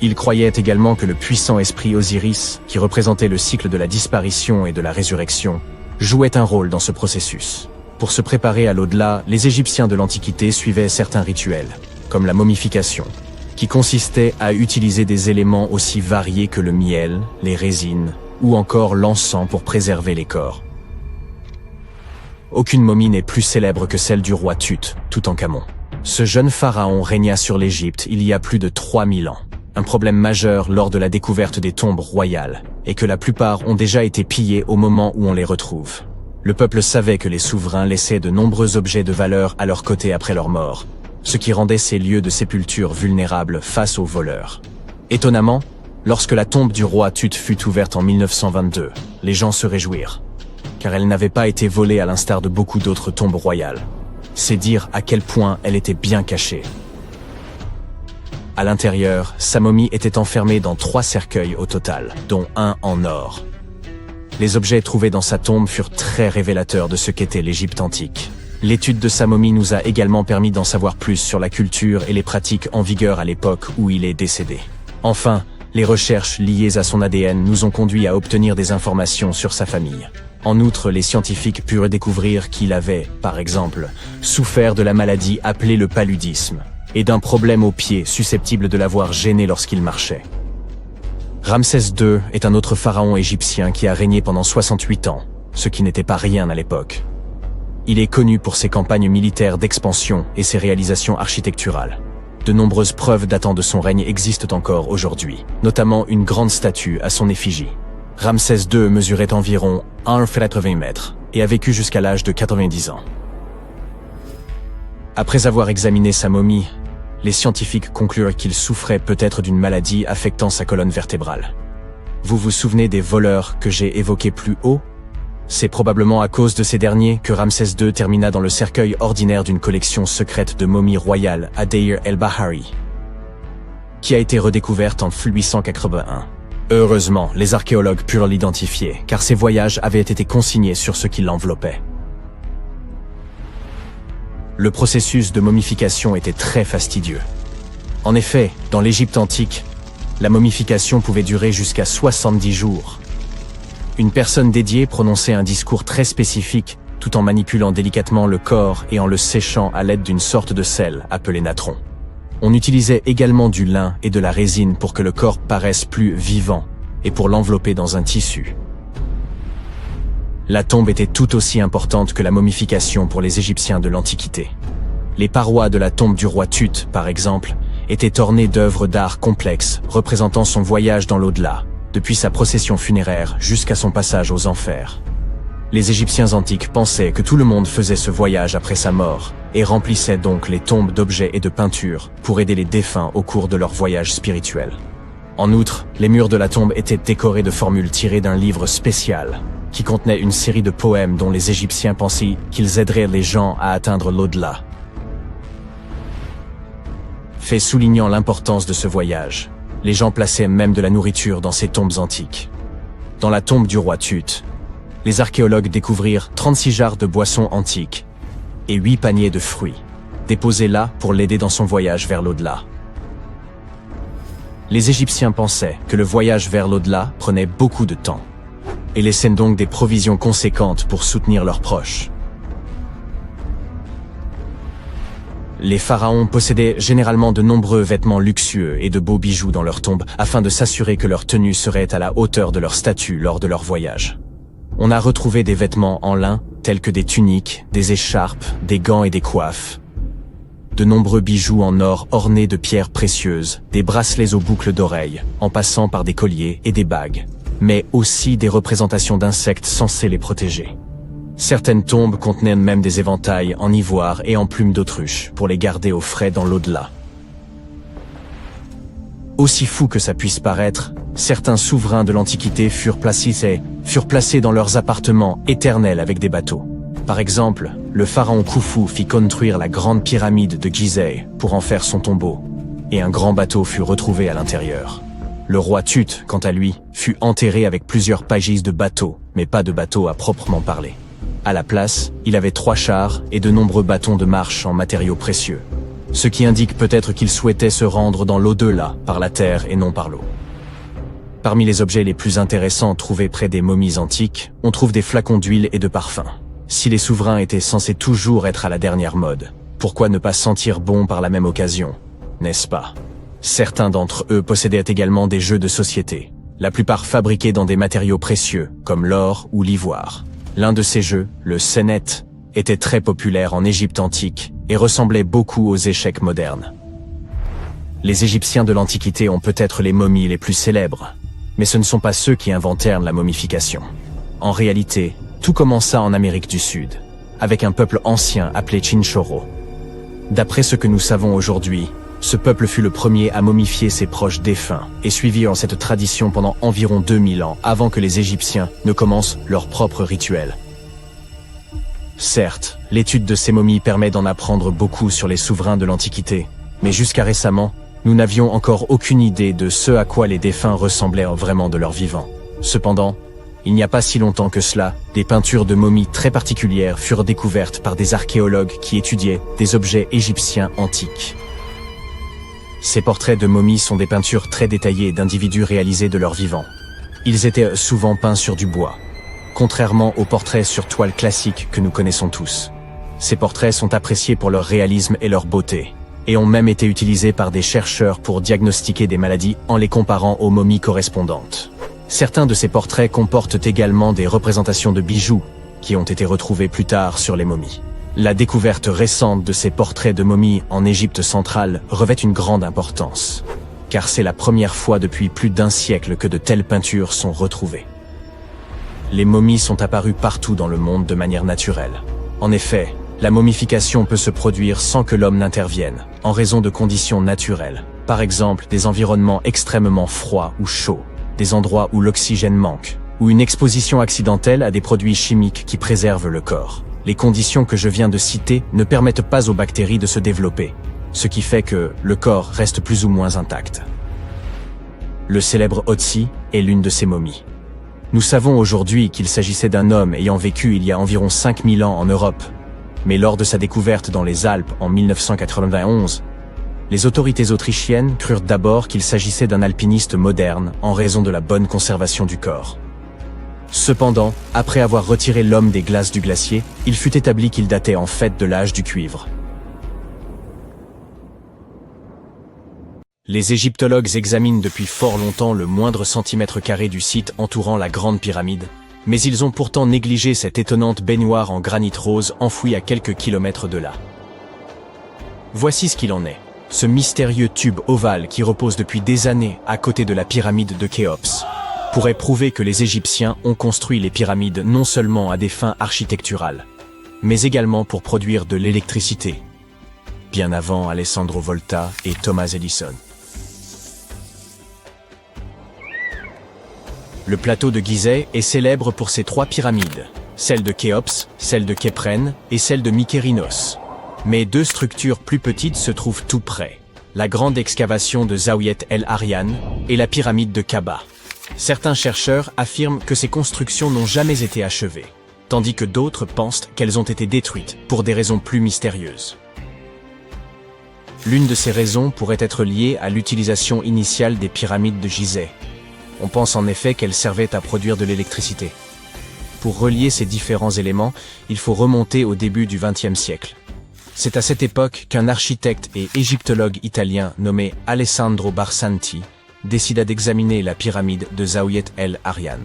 Ils croyaient également que le puissant esprit Osiris, qui représentait le cycle de la disparition et de la résurrection, jouait un rôle dans ce processus. Pour se préparer à l'au-delà, les Égyptiens de l'Antiquité suivaient certains rituels, comme la momification, qui consistait à utiliser des éléments aussi variés que le miel, les résines ou encore l'encens pour préserver les corps. Aucune momie n'est plus célèbre que celle du roi Tut, Toutankhamon. Ce jeune pharaon régna sur l'Égypte il y a plus de 3000 ans. Un problème majeur lors de la découverte des tombes royales est que la plupart ont déjà été pillées au moment où on les retrouve. Le peuple savait que les souverains laissaient de nombreux objets de valeur à leur côté après leur mort, ce qui rendait ces lieux de sépulture vulnérables face aux voleurs. Étonnamment, lorsque la tombe du roi Tut fut ouverte en 1922, les gens se réjouirent, car elle n'avait pas été volée à l'instar de beaucoup d'autres tombes royales. C'est dire à quel point elle était bien cachée. À l'intérieur, sa momie était enfermée dans 3 cercueils au total, dont un en or. Les objets trouvés dans sa tombe furent très révélateurs de ce qu'était l'Égypte antique. L'étude de sa momie nous a également permis d'en savoir plus sur la culture et les pratiques en vigueur à l'époque où il est décédé. Enfin, les recherches liées à son ADN nous ont conduit à obtenir des informations sur sa famille. En outre, les scientifiques purent découvrir qu'il avait, par exemple, souffert de la maladie appelée le paludisme, et d'un problème au pied susceptible de l'avoir gêné lorsqu'il marchait. Ramsès II est un autre pharaon égyptien qui a régné pendant 68 ans, ce qui n'était pas rien à l'époque. Il est connu pour ses campagnes militaires d'expansion et ses réalisations architecturales. De nombreuses preuves datant de son règne existent encore aujourd'hui, notamment une grande statue à son effigie. Ramsès II mesurait environ 1,80 m et a vécu jusqu'à l'âge de 90 ans. Après avoir examiné sa momie, les scientifiques conclurent qu'il souffrait peut-être d'une maladie affectant sa colonne vertébrale. Vous vous souvenez des voleurs que j'ai évoqués plus haut? C'est probablement à cause de ces derniers que Ramsès II termina dans le cercueil ordinaire d'une collection secrète de momies royales à Deir el-Bahari, qui a été redécouverte en 1881. Heureusement, les archéologues purent l'identifier, car ses voyages avaient été consignés sur ce qui l'enveloppait. Le processus de momification était très fastidieux. En effet, dans l'Égypte antique, la momification pouvait durer jusqu'à 70 jours. Une personne dédiée prononçait un discours très spécifique tout en manipulant délicatement le corps et en le séchant à l'aide d'une sorte de sel appelé natron. On utilisait également du lin et de la résine pour que le corps paraisse plus vivant et pour l'envelopper dans un tissu. La tombe était tout aussi importante que la momification pour les Égyptiens de l'Antiquité. Les parois de la tombe du roi Tut, par exemple, étaient ornées d'œuvres d'art complexes représentant son voyage dans l'au-delà, depuis sa procession funéraire jusqu'à son passage aux enfers. Les Égyptiens antiques pensaient que tout le monde faisait ce voyage après sa mort et remplissaient donc les tombes d'objets et de peintures pour aider les défunts au cours de leur voyage spirituel. En outre, les murs de la tombe étaient décorés de formules tirées d'un livre spécial qui contenait une série de poèmes dont les Égyptiens pensaient qu'ils aideraient les gens à atteindre l'au-delà. Fait soulignant l'importance de ce voyage, les gens plaçaient même de la nourriture dans ces tombes antiques. Dans la tombe du roi Tut, les archéologues découvrirent 36 jarres de boissons antiques et 8 paniers de fruits, déposés là pour l'aider dans son voyage vers l'au-delà. Les Égyptiens pensaient que le voyage vers l'au-delà prenait beaucoup de temps et laissaient donc des provisions conséquentes pour soutenir leurs proches. Les pharaons possédaient généralement de nombreux vêtements luxueux et de beaux bijoux dans leurs tombes afin de s'assurer que leur tenue serait à la hauteur de leur statut lors de leur voyage. On a retrouvé des vêtements en lin, tels que des tuniques, des écharpes, des gants et des coiffes. De nombreux bijoux en or ornés de pierres précieuses, des bracelets aux boucles d'oreilles, en passant par des colliers et des bagues, mais aussi des représentations d'insectes censés les protéger. Certaines tombes contenaient même des éventails en ivoire et en plumes d'autruche pour les garder au frais dans l'au-delà. Aussi fou que ça puisse paraître, certains souverains de l'Antiquité furent placés dans leurs appartements éternels avec des bateaux. Par exemple, le pharaon Khufu fit construire la grande pyramide de Gizeh pour en faire son tombeau, et un grand bateau fut retrouvé à l'intérieur. Le roi Tut, quant à lui, fut enterré avec plusieurs pages de bateaux, mais pas de bateau à proprement parler. À la place, il avait 3 chars et de nombreux bâtons de marche en matériaux précieux, ce qui indique peut-être qu'il souhaitait se rendre dans l'au-delà par la terre et non par l'eau. Parmi les objets les plus intéressants trouvés près des momies antiques, on trouve des flacons d'huile et de parfums. Si les souverains étaient censés toujours être à la dernière mode, pourquoi ne pas sentir bon par la même occasion, n'est-ce pas? Certains d'entre eux possédaient également des jeux de société, la plupart fabriqués dans des matériaux précieux, comme l'or ou l'ivoire. L'un de ces jeux, le Senet, était très populaire en Égypte antique et ressemblait beaucoup aux échecs modernes. Les Égyptiens de l'Antiquité ont peut-être les momies les plus célèbres, mais ce ne sont pas ceux qui inventèrent la momification. En réalité, tout commença en Amérique du Sud, avec un peuple ancien appelé Chinchorro. D'après ce que nous savons aujourd'hui, ce peuple fut le premier à momifier ses proches défunts et suivit cette tradition pendant environ 2000 ans avant que les Égyptiens ne commencent leur propre rituel. Certes, l'étude de ces momies permet d'en apprendre beaucoup sur les souverains de l'Antiquité, mais jusqu'à récemment, nous n'avions encore aucune idée de ce à quoi les défunts ressemblaient vraiment de leur vivant. Cependant, il n'y a pas si longtemps que cela, des peintures de momies très particulières furent découvertes par des archéologues qui étudiaient des objets égyptiens antiques. Ces portraits de momies sont des peintures très détaillées d'individus réalisés de leur vivant. Ils étaient souvent peints sur du bois, contrairement aux portraits sur toile classiques que nous connaissons tous. Ces portraits sont appréciés pour leur réalisme et leur beauté, et ont même été utilisés par des chercheurs pour diagnostiquer des maladies en les comparant aux momies correspondantes. Certains de ces portraits comportent également des représentations de bijoux, qui ont été retrouvés plus tard sur les momies. La découverte récente de ces portraits de momies en Égypte centrale revêt une grande importance, car c'est la première fois depuis plus d'1 siècle que de telles peintures sont retrouvées. Les momies sont apparues partout dans le monde de manière naturelle. En effet, la momification peut se produire sans que l'homme n'intervienne, en raison de conditions naturelles. Par exemple, des environnements extrêmement froids ou chauds, des endroits où l'oxygène manque, ou une exposition accidentelle à des produits chimiques qui préservent le corps. Les conditions que je viens de citer ne permettent pas aux bactéries de se développer, ce qui fait que le corps reste plus ou moins intact. Le célèbre Otzi est l'une de ces momies. Nous savons aujourd'hui qu'il s'agissait d'un homme ayant vécu il y a environ 5000 ans en Europe, mais lors de sa découverte dans les Alpes en 1991, les autorités autrichiennes crurent d'abord qu'il s'agissait d'un alpiniste moderne en raison de la bonne conservation du corps. Cependant, après avoir retiré l'homme des glaces du glacier, il fut établi qu'il datait en fait de l'âge du cuivre. Les égyptologues examinent depuis fort longtemps le moindre centimètre carré du site entourant la Grande Pyramide, mais ils ont pourtant négligé cette étonnante baignoire en granit rose enfouie à quelques kilomètres de là. Voici ce qu'il en est. Ce mystérieux tube ovale qui repose depuis des années à côté de la pyramide de Khéops pourrait prouver que les Égyptiens ont construit les pyramides non seulement à des fins architecturales, mais également pour produire de l'électricité, bien avant Alessandro Volta et Thomas Edison. Le plateau de Gizeh est célèbre pour ses 3 pyramides, celle de Khéops, celle de Képhren et celle de Mykérinos. Mais 2 structures plus petites se trouvent tout près, la grande excavation de Zaouiet El Aryan et la pyramide de Kaba. Certains chercheurs affirment que ces constructions n'ont jamais été achevées, tandis que d'autres pensent qu'elles ont été détruites pour des raisons plus mystérieuses. L'une de ces raisons pourrait être liée à l'utilisation initiale des pyramides de Gizeh. On pense en effet qu'elles servaient à produire de l'électricité. Pour relier ces différents éléments, il faut remonter au début du XXe siècle. C'est à cette époque qu'un architecte et égyptologue italien nommé Alessandro Barsanti décida d'examiner la pyramide de Zaouiet El Aryan.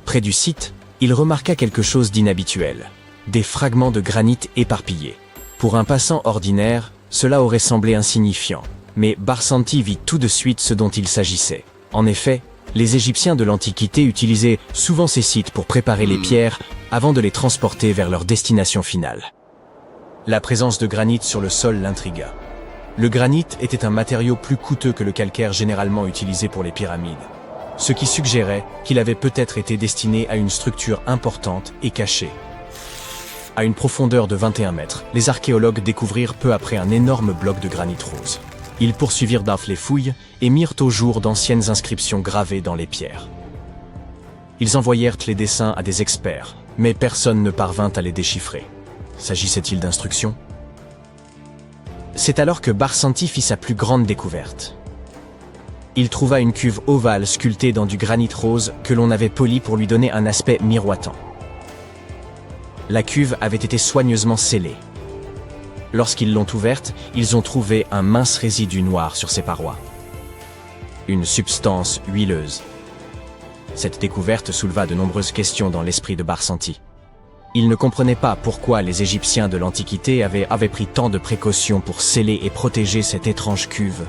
Près du site, il remarqua quelque chose d'inhabituel, des fragments de granit éparpillés. Pour un passant ordinaire, cela aurait semblé insignifiant, mais Barsanti vit tout de suite ce dont il s'agissait. En effet, les Égyptiens de l'Antiquité utilisaient souvent ces sites pour préparer les pierres avant de les transporter vers leur destination finale. La présence de granit sur le sol l'intrigua. Le granit était un matériau plus coûteux que le calcaire généralement utilisé pour les pyramides, ce qui suggérait qu'il avait peut-être été destiné à une structure importante et cachée. À une profondeur de 21 mètres, les archéologues découvrirent peu après un énorme bloc de granit rose. Ils poursuivirent les fouilles et mirent au jour d'anciennes inscriptions gravées dans les pierres. Ils envoyèrent les dessins à des experts, mais personne ne parvint à les déchiffrer. S'agissait-il d'instructions? C'est alors que Barsanti fit sa plus grande découverte. Il trouva une cuve ovale sculptée dans du granit rose que l'on avait poli pour lui donner un aspect miroitant. La cuve avait été soigneusement scellée. Lorsqu'ils l'ont ouverte, ils ont trouvé un mince résidu noir sur ses parois. Une substance huileuse. Cette découverte souleva de nombreuses questions dans l'esprit de Barsanti. Il ne comprenait pas pourquoi les Égyptiens de l'Antiquité avaient pris tant de précautions pour sceller et protéger cette étrange cuve.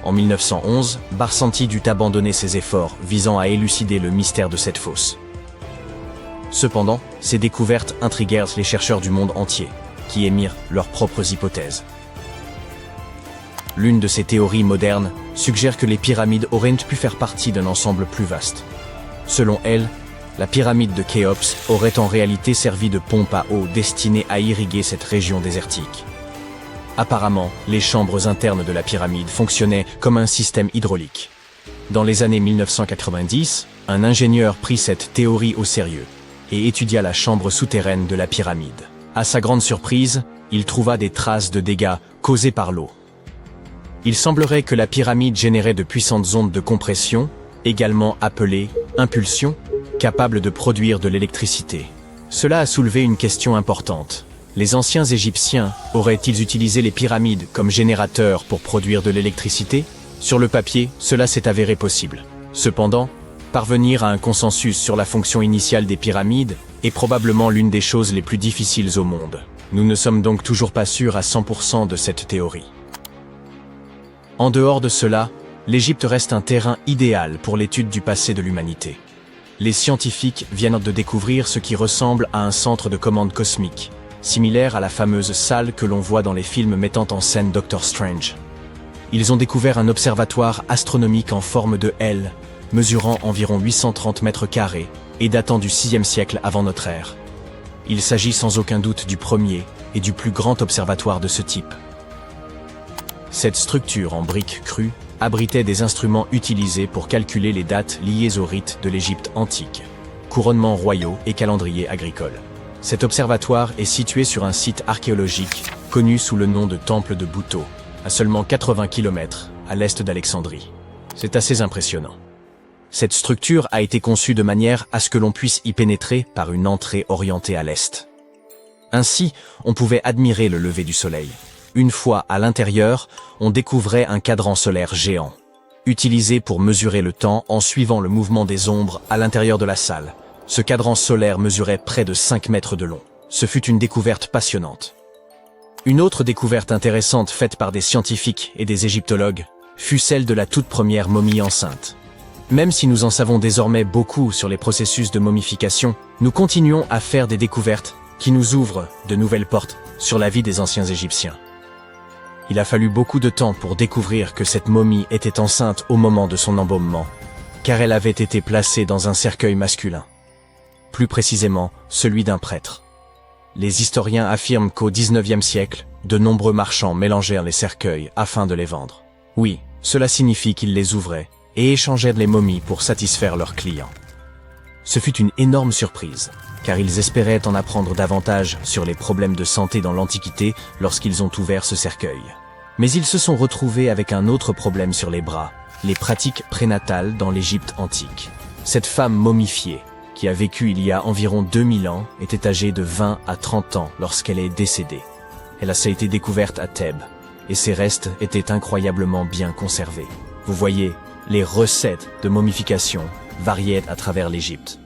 En 1911, Barsanti dut abandonner ses efforts visant à élucider le mystère de cette fosse. Cependant, ces découvertes intriguèrent les chercheurs du monde entier, qui émirent leurs propres hypothèses. L'une de ces théories modernes suggère que les pyramides auraient pu faire partie d'un ensemble plus vaste. Selon elle, la pyramide de Khéops aurait en réalité servi de pompe à eau destinée à irriguer cette région désertique. Apparemment, les chambres internes de la pyramide fonctionnaient comme un système hydraulique. Dans les années 1990, un ingénieur prit cette théorie au sérieux et étudia la chambre souterraine de la pyramide. À sa grande surprise, il trouva des traces de dégâts causés par l'eau. Il semblerait que la pyramide générait de puissantes ondes de compression, également appelées impulsions, capables de produire de l'électricité. Cela a soulevé une question importante. Les anciens Égyptiens auraient-ils utilisé les pyramides comme générateurs pour produire de l'électricité? Sur le papier, cela s'est avéré possible. Cependant, parvenir à un consensus sur la fonction initiale des pyramides est probablement l'une des choses les plus difficiles au monde. Nous ne sommes donc toujours pas sûrs à 100% de cette théorie. En dehors de cela, l'Égypte reste un terrain idéal pour l'étude du passé de l'humanité. Les scientifiques viennent de découvrir ce qui ressemble à un centre de commande cosmique, similaire à la fameuse salle que l'on voit dans les films mettant en scène Doctor Strange. Ils ont découvert un observatoire astronomique en forme de L, mesurant environ 830 mètres carrés et datant du 6e siècle avant notre ère. Il s'agit sans aucun doute du premier et du plus grand observatoire de ce type. Cette structure en briques crues abritait des instruments utilisés pour calculer les dates liées aux rites de l'Égypte antique, couronnements royaux et calendrier agricole. Cet observatoire est situé sur un site archéologique connu sous le nom de Temple de Bouto, à seulement 80 km à l'est d'Alexandrie. C'est assez impressionnant. Cette structure a été conçue de manière à ce que l'on puisse y pénétrer par une entrée orientée à l'est. Ainsi, on pouvait admirer le lever du soleil. Une fois à l'intérieur, on découvrait un cadran solaire géant, utilisé pour mesurer le temps en suivant le mouvement des ombres à l'intérieur de la salle. Ce cadran solaire mesurait près de 5 mètres de long. Ce fut une découverte passionnante. Une autre découverte intéressante faite par des scientifiques et des égyptologues fut celle de la toute première momie enceinte. Même si nous en savons désormais beaucoup sur les processus de momification, nous continuons à faire des découvertes qui nous ouvrent de nouvelles portes sur la vie des anciens Égyptiens. Il a fallu beaucoup de temps pour découvrir que cette momie était enceinte au moment de son embaumement, car elle avait été placée dans un cercueil masculin. Plus précisément, celui d'un prêtre. Les historiens affirment qu'au XIXe siècle, de nombreux marchands mélangèrent les cercueils afin de les vendre. Oui, cela signifie qu'ils les ouvraient et échangeaient les momies pour satisfaire leurs clients. Ce fut une énorme surprise, car ils espéraient en apprendre davantage sur les problèmes de santé dans l'Antiquité lorsqu'ils ont ouvert ce cercueil. Mais ils se sont retrouvés avec un autre problème sur les bras, les pratiques prénatales dans l'Égypte antique. Cette femme momifiée, qui a vécu il y a environ 2000 ans, était âgée de 20 à 30 ans lorsqu'elle est décédée. Elle a été découverte à Thèbes, et ses restes étaient incroyablement bien conservés. Vous voyez, les recettes de momification variaient à travers l'Égypte.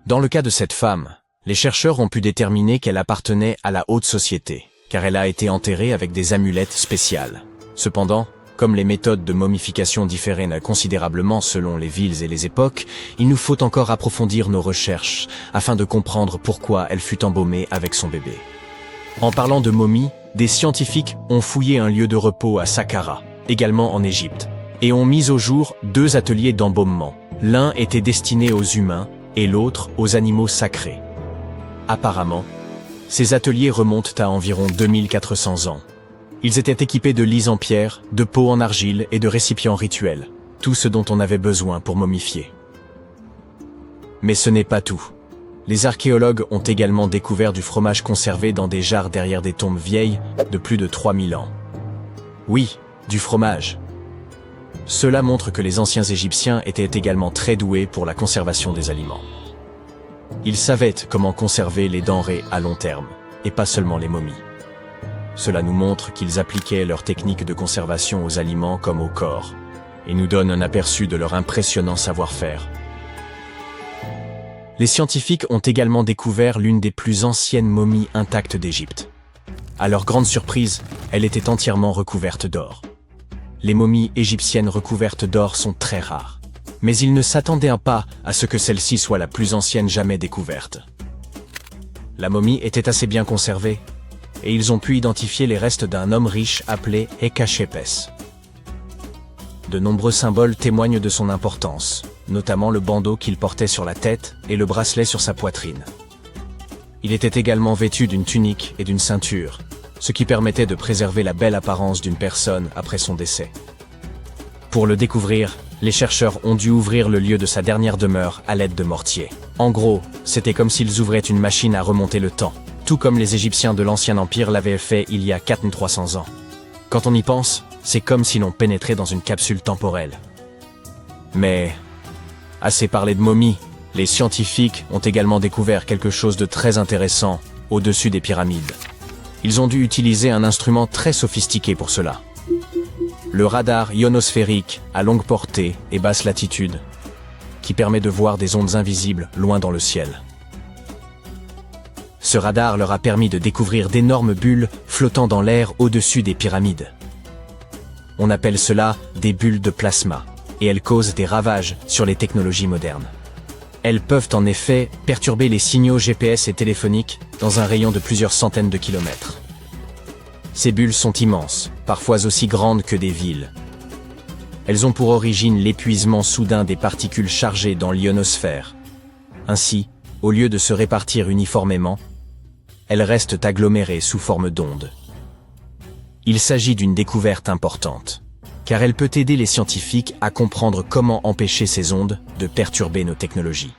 Dans le cas de cette femme, les chercheurs ont pu déterminer qu'elle appartenait à la haute société, car elle a été enterrée avec des amulettes spéciales. Cependant, comme les méthodes de momification différaient considérablement selon les villes et les époques, il nous faut encore approfondir nos recherches afin de comprendre pourquoi elle fut embaumée avec son bébé. En parlant de momies, des scientifiques ont fouillé un lieu de repos à Saqqara, également en Égypte, et ont mis au jour 2 ateliers d'embaumement. L'un était destiné aux humains et l'autre aux animaux sacrés. Apparemment, ces ateliers remontent à environ 2400 ans. Ils étaient équipés de lits en pierre, de pots en argile et de récipients rituels, tout ce dont on avait besoin pour momifier. Mais ce n'est pas tout. Les archéologues ont également découvert du fromage conservé dans des jarres derrière des tombes vieilles de plus de 3000 ans. Oui, du fromage. Cela montre que les anciens Égyptiens étaient également très doués pour la conservation des aliments. Ils savaient comment conserver les denrées à long terme, et pas seulement les momies. Cela nous montre qu'ils appliquaient leurs techniques de conservation aux aliments comme au corps, et nous donne un aperçu de leur impressionnant savoir-faire. Les scientifiques ont également découvert l'une des plus anciennes momies intactes d'Égypte. À leur grande surprise, elle était entièrement recouverte d'or. Les momies égyptiennes recouvertes d'or sont très rares, mais ils ne s'attendaient pas à ce que celle-ci soit la plus ancienne jamais découverte. La momie était assez bien conservée, et ils ont pu identifier les restes d'un homme riche appelé Hekashepes. De nombreux symboles témoignent de son importance, notamment le bandeau qu'il portait sur la tête et le bracelet sur sa poitrine. Il était également vêtu d'une tunique et d'une ceinture, ce qui permettait de préserver la belle apparence d'une personne après son décès. Pour le découvrir, les chercheurs ont dû ouvrir le lieu de sa dernière demeure à l'aide de mortiers. En gros, c'était comme s'ils ouvraient une machine à remonter le temps, tout comme les Égyptiens de l'Ancien Empire l'avaient fait il y a 4300 ans. Quand on y pense, c'est comme si l'on pénétrait dans une capsule temporelle. Mais, assez parlé de momies, les scientifiques ont également découvert quelque chose de très intéressant au-dessus des pyramides. Ils ont dû utiliser un instrument très sophistiqué pour cela. Le radar ionosphérique à longue portée et basse latitude, qui permet de voir des ondes invisibles loin dans le ciel. Ce radar leur a permis de découvrir d'énormes bulles flottant dans l'air au-dessus des pyramides. On appelle cela des bulles de plasma, et elles causent des ravages sur les technologies modernes. Elles peuvent en effet perturber les signaux GPS et téléphoniques dans un rayon de plusieurs centaines de kilomètres. Ces bulles sont immenses, parfois aussi grandes que des villes. Elles ont pour origine l'épuisement soudain des particules chargées dans l'ionosphère. Ainsi, au lieu de se répartir uniformément, elles restent agglomérées sous forme d'ondes. Il s'agit d'une découverte importante, car elle peut aider les scientifiques à comprendre comment empêcher ces ondes de perturber nos technologies.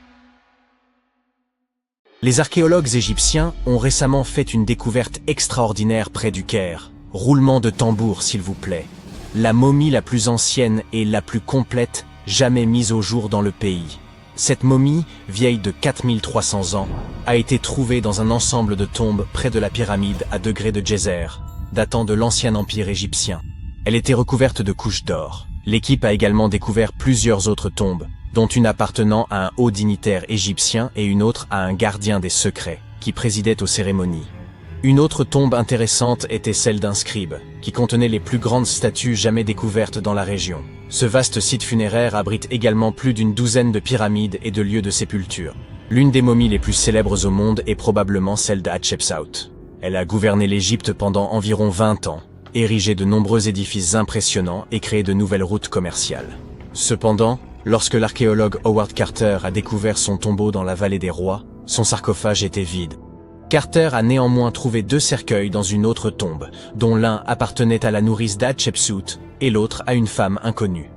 Les archéologues égyptiens ont récemment fait une découverte extraordinaire près du Caire. Roulement de tambour, s'il vous plaît. La momie la plus ancienne et la plus complète jamais mise au jour dans le pays. Cette momie, vieille de 4300 ans, a été trouvée dans un ensemble de tombes près de la pyramide à degré de Djeser, datant de l'ancien empire égyptien. Elle était recouverte de couches d'or. L'équipe a également découvert plusieurs autres tombes, dont une appartenant à un haut dignitaire égyptien et une autre à un gardien des secrets, qui présidait aux cérémonies. Une autre tombe intéressante était celle d'un scribe, qui contenait les plus grandes statues jamais découvertes dans la région. Ce vaste site funéraire abrite également plus d'une douzaine de pyramides et de lieux de sépulture. L'une des momies les plus célèbres au monde est probablement celle d'Hatshepsut. Elle a gouverné l'Égypte pendant environ 20 ans, érigé de nombreux édifices impressionnants et créé de nouvelles routes commerciales. Cependant, lorsque l'archéologue Howard Carter a découvert son tombeau dans la vallée des rois, son sarcophage était vide. Carter a néanmoins trouvé 2 cercueils dans une autre tombe, dont l'un appartenait à la nourrice d'Hatshepsut et l'autre à une femme inconnue.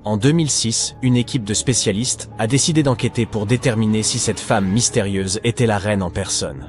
En 2006, une équipe de spécialistes a décidé d'enquêter pour déterminer si cette femme mystérieuse était la reine en personne.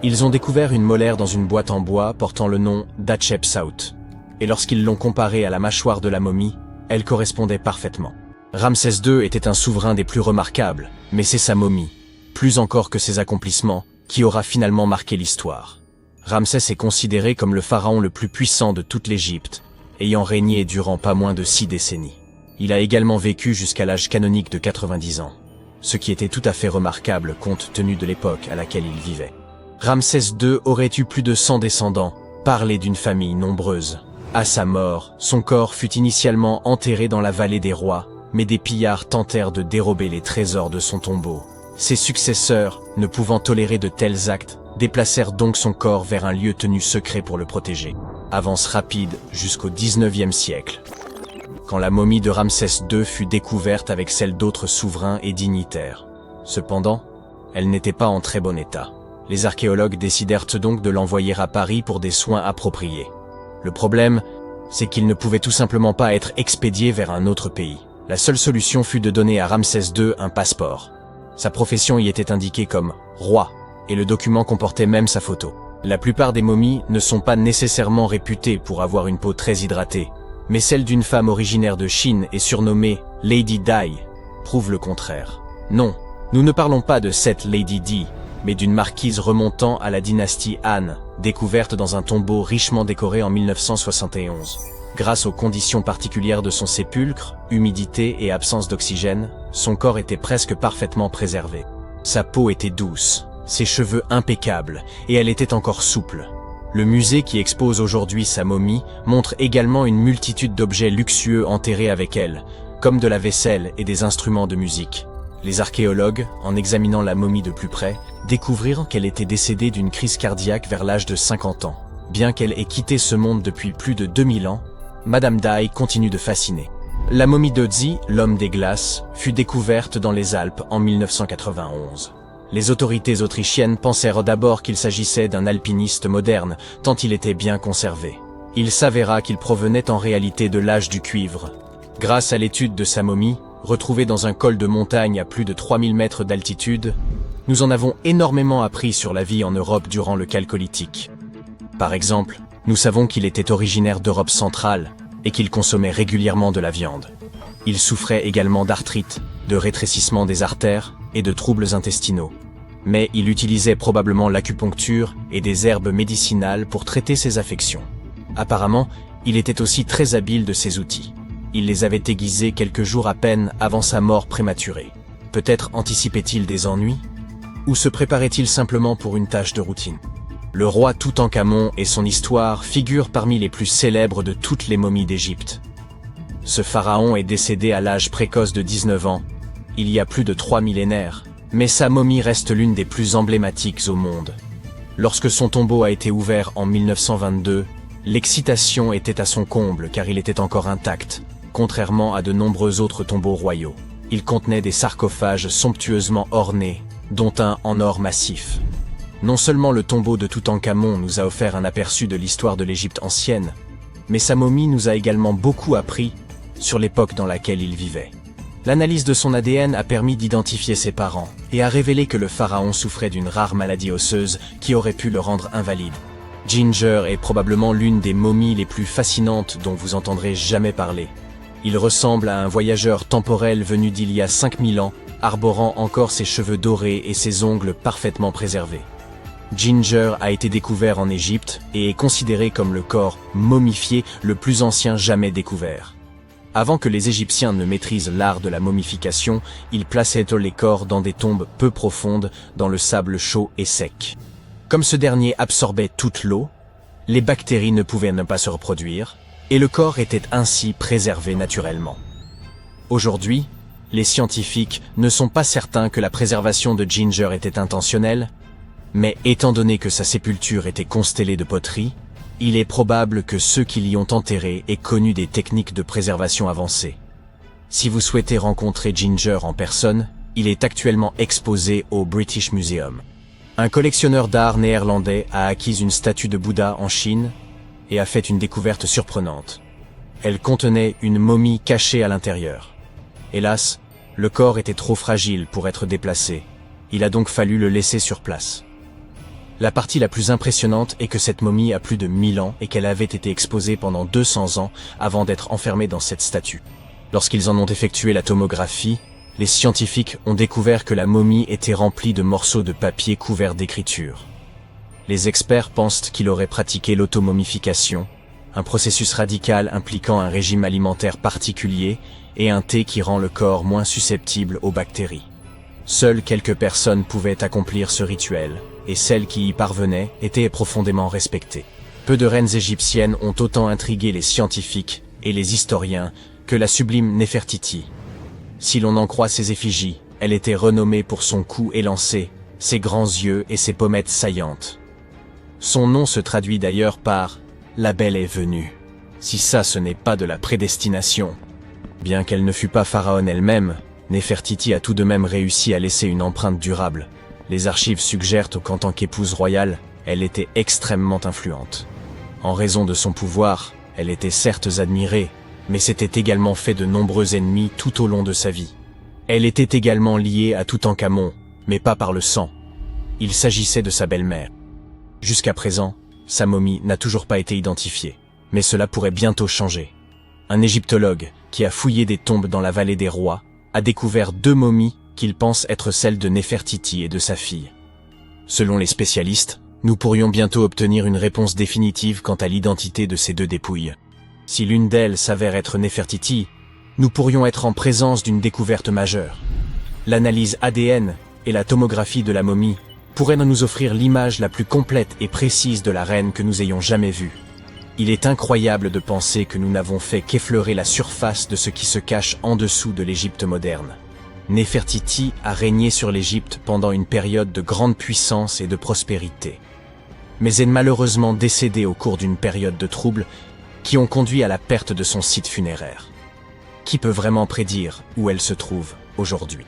Ils ont découvert une molaire dans une boîte en bois portant le nom d'Hatshepsut, et lorsqu'ils l'ont comparée à la mâchoire de la momie, elle correspondait parfaitement. Ramsès II était un souverain des plus remarquables, mais c'est sa momie, plus encore que ses accomplissements, qui aura finalement marqué l'histoire. Ramsès est considéré comme le pharaon le plus puissant de toute l'Égypte, ayant régné durant pas moins de 6 décennies. Il a également vécu jusqu'à l'âge canonique de 90 ans, ce qui était tout à fait remarquable compte tenu de l'époque à laquelle il vivait. Ramsès II aurait eu plus de 100 descendants, parlé d'une famille nombreuse. À sa mort, son corps fut initialement enterré dans la vallée des rois, mais des pillards tentèrent de dérober les trésors de son tombeau. Ses successeurs, ne pouvant tolérer de tels actes, déplacèrent donc son corps vers un lieu tenu secret pour le protéger. Avance rapide jusqu'au XIXe siècle, quand la momie de Ramsès II fut découverte avec celle d'autres souverains et dignitaires. Cependant, elle n'était pas en très bon état. Les archéologues décidèrent donc de l'envoyer à Paris pour des soins appropriés. Le problème, c'est qu'il ne pouvait tout simplement pas être expédié vers un autre pays. La seule solution fut de donner à Ramsès II un passeport. Sa profession y était indiquée comme « roi », et le document comportait même sa photo. La plupart des momies ne sont pas nécessairement réputées pour avoir une peau très hydratée, mais celle d'une femme originaire de Chine et surnommée Lady Di prouve le contraire. Non, nous ne parlons pas de cette Lady Di, mais d'une marquise remontant à la dynastie Han, découverte dans un tombeau richement décoré en 1971. Grâce aux conditions particulières de son sépulcre, humidité et absence d'oxygène, son corps était presque parfaitement préservé. Sa peau était douce, ses cheveux impeccables, et elle était encore souple. Le musée qui expose aujourd'hui sa momie montre également une multitude d'objets luxueux enterrés avec elle, comme de la vaisselle et des instruments de musique. Les archéologues, en examinant la momie de plus près, découvrirent qu'elle était décédée d'une crise cardiaque vers l'âge de 50 ans. Bien qu'elle ait quitté ce monde depuis plus de 2000 ans, Madame Di continue de fasciner. La momie d'Ötzi, l'homme des glaces, fut découverte dans les Alpes en 1991. Les autorités autrichiennes pensèrent d'abord qu'il s'agissait d'un alpiniste moderne, tant il était bien conservé. Il s'avéra qu'il provenait en réalité de l'âge du cuivre. Grâce à l'étude de sa momie, retrouvée dans un col de montagne à plus de 3000 mètres d'altitude, nous en avons énormément appris sur la vie en Europe durant le Chalcolithique. Par exemple, nous savons qu'il était originaire d'Europe centrale et qu'il consommait régulièrement de la viande. Il souffrait également d'arthrite, de rétrécissement des artères et de troubles intestinaux. Mais il utilisait probablement l'acupuncture et des herbes médicinales pour traiter ses affections. Apparemment, il était aussi très habile de ses outils. Il les avait aiguisés quelques jours à peine avant sa mort prématurée. Peut-être anticipait-il des ennuis? Ou se préparait-il simplement pour une tâche de routine? Le roi Toutankhamon et son histoire figurent parmi les plus célèbres de toutes les momies d'Égypte. Ce pharaon est décédé à l'âge précoce de 19 ans, il y a plus de 3 millénaires, mais sa momie reste l'une des plus emblématiques au monde. Lorsque son tombeau a été ouvert en 1922, l'excitation était à son comble car il était encore intact, contrairement à de nombreux autres tombeaux royaux. Il contenait des sarcophages somptueusement ornés, dont un en or massif. Non seulement le tombeau de Toutankhamon nous a offert un aperçu de l'histoire de l'Égypte ancienne, mais sa momie nous a également beaucoup appris sur l'époque dans laquelle il vivait. L'analyse de son ADN a permis d'identifier ses parents et a révélé que le pharaon souffrait d'une rare maladie osseuse qui aurait pu le rendre invalide. Ginger est probablement l'une des momies les plus fascinantes dont vous entendrez jamais parler. Il ressemble à un voyageur temporel venu d'il y a 5000 ans, arborant encore ses cheveux dorés et ses ongles parfaitement préservés. Ginger a été découvert en Égypte et est considéré comme le corps momifié le plus ancien jamais découvert. Avant que les Égyptiens ne maîtrisent l'art de la momification, ils plaçaient les corps dans des tombes peu profondes, dans le sable chaud et sec. Comme ce dernier absorbait toute l'eau, les bactéries ne pouvaient ne pas se reproduire, et le corps était ainsi préservé naturellement. Aujourd'hui, les scientifiques ne sont pas certains que la préservation de Ginger était intentionnelle, mais étant donné que sa sépulture était constellée de poteries, il est probable que ceux qui l'y ont enterré aient connu des techniques de préservation avancées. Si vous souhaitez rencontrer Ginger en personne, il est actuellement exposé au British Museum. Un collectionneur d'art néerlandais a acquis une statue de Bouddha en Chine et a fait une découverte surprenante. Elle contenait une momie cachée à l'intérieur. Hélas, le corps était trop fragile pour être déplacé. Il a donc fallu le laisser sur place. La partie la plus impressionnante est que cette momie a plus de 1000 ans et qu'elle avait été exposée pendant 200 ans avant d'être enfermée dans cette statue. Lorsqu'ils en ont effectué la tomographie, les scientifiques ont découvert que la momie était remplie de morceaux de papier couverts d'écriture. Les experts pensent qu'il aurait pratiqué l'automomification, un processus radical impliquant un régime alimentaire particulier et un thé qui rend le corps moins susceptible aux bactéries. Seules quelques personnes pouvaient accomplir ce rituel, et celles qui y parvenaient étaient profondément respectées. Peu de reines égyptiennes ont autant intrigué les scientifiques et les historiens que la sublime Néfertiti. Si l'on en croit ses effigies, elle était renommée pour son cou élancé, ses grands yeux et ses pommettes saillantes. Son nom se traduit d'ailleurs par « La belle est venue ». Si ça ce n'est pas de la prédestination. Bien qu'elle ne fût pas pharaon elle-même, Néfertiti a tout de même réussi à laisser une empreinte durable. Les archives suggèrent qu'en tant qu'épouse royale, elle était extrêmement influente. En raison de son pouvoir, elle était certes admirée, mais s'était également fait de nombreux ennemis tout au long de sa vie. Elle était également liée à Toutankhamon, mais pas par le sang. Il s'agissait de sa belle-mère. Jusqu'à présent, sa momie n'a toujours pas été identifiée, mais cela pourrait bientôt changer. Un égyptologue, qui a fouillé des tombes dans la vallée des rois, a découvert 2 momies qu'il pense être celles de Néfertiti et de sa fille. Selon les spécialistes, nous pourrions bientôt obtenir une réponse définitive quant à l'identité de ces 2 dépouilles. Si l'une d'elles s'avère être Néfertiti, nous pourrions être en présence d'une découverte majeure. L'analyse ADN et la tomographie de la momie pourraient nous offrir l'image la plus complète et précise de la reine que nous ayons jamais vue. Il est incroyable de penser que nous n'avons fait qu'effleurer la surface de ce qui se cache en dessous de l'Égypte moderne. Néfertiti a régné sur l'Égypte pendant une période de grande puissance et de prospérité. Mais est malheureusement décédée au cours d'une période de troubles qui ont conduit à la perte de son site funéraire. Qui peut vraiment prédire où elle se trouve aujourd'hui?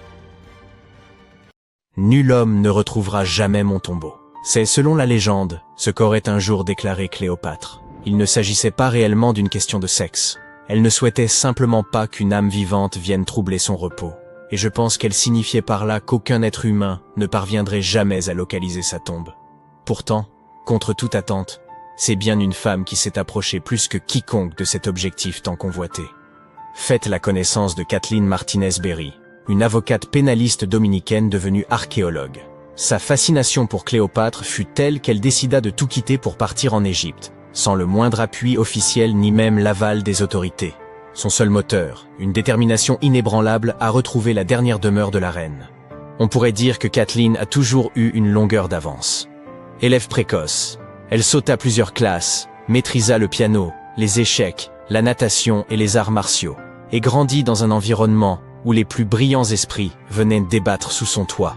Nul homme ne retrouvera jamais mon tombeau. C'est, selon la légende, ce qu'aurait un jour déclaré Cléopâtre. Il ne s'agissait pas réellement d'une question de sexe. Elle ne souhaitait simplement pas qu'une âme vivante vienne troubler son repos. Et je pense qu'elle signifiait par là qu'aucun être humain ne parviendrait jamais à localiser sa tombe. Pourtant, contre toute attente, c'est bien une femme qui s'est approchée plus que quiconque de cet objectif tant convoité. Faites la connaissance de Kathleen Martinez-Berry, une avocate pénaliste dominicaine devenue archéologue. Sa fascination pour Cléopâtre fut telle qu'elle décida de tout quitter pour partir en Égypte, sans le moindre appui officiel ni même l'aval des autorités. Son seul moteur, une détermination inébranlable à retrouver la dernière demeure de la reine. On pourrait dire que Kathleen a toujours eu une longueur d'avance. Élève précoce, elle sauta plusieurs classes, maîtrisa le piano, les échecs, la natation et les arts martiaux, et grandit dans un environnement où les plus brillants esprits venaient débattre sous son toit.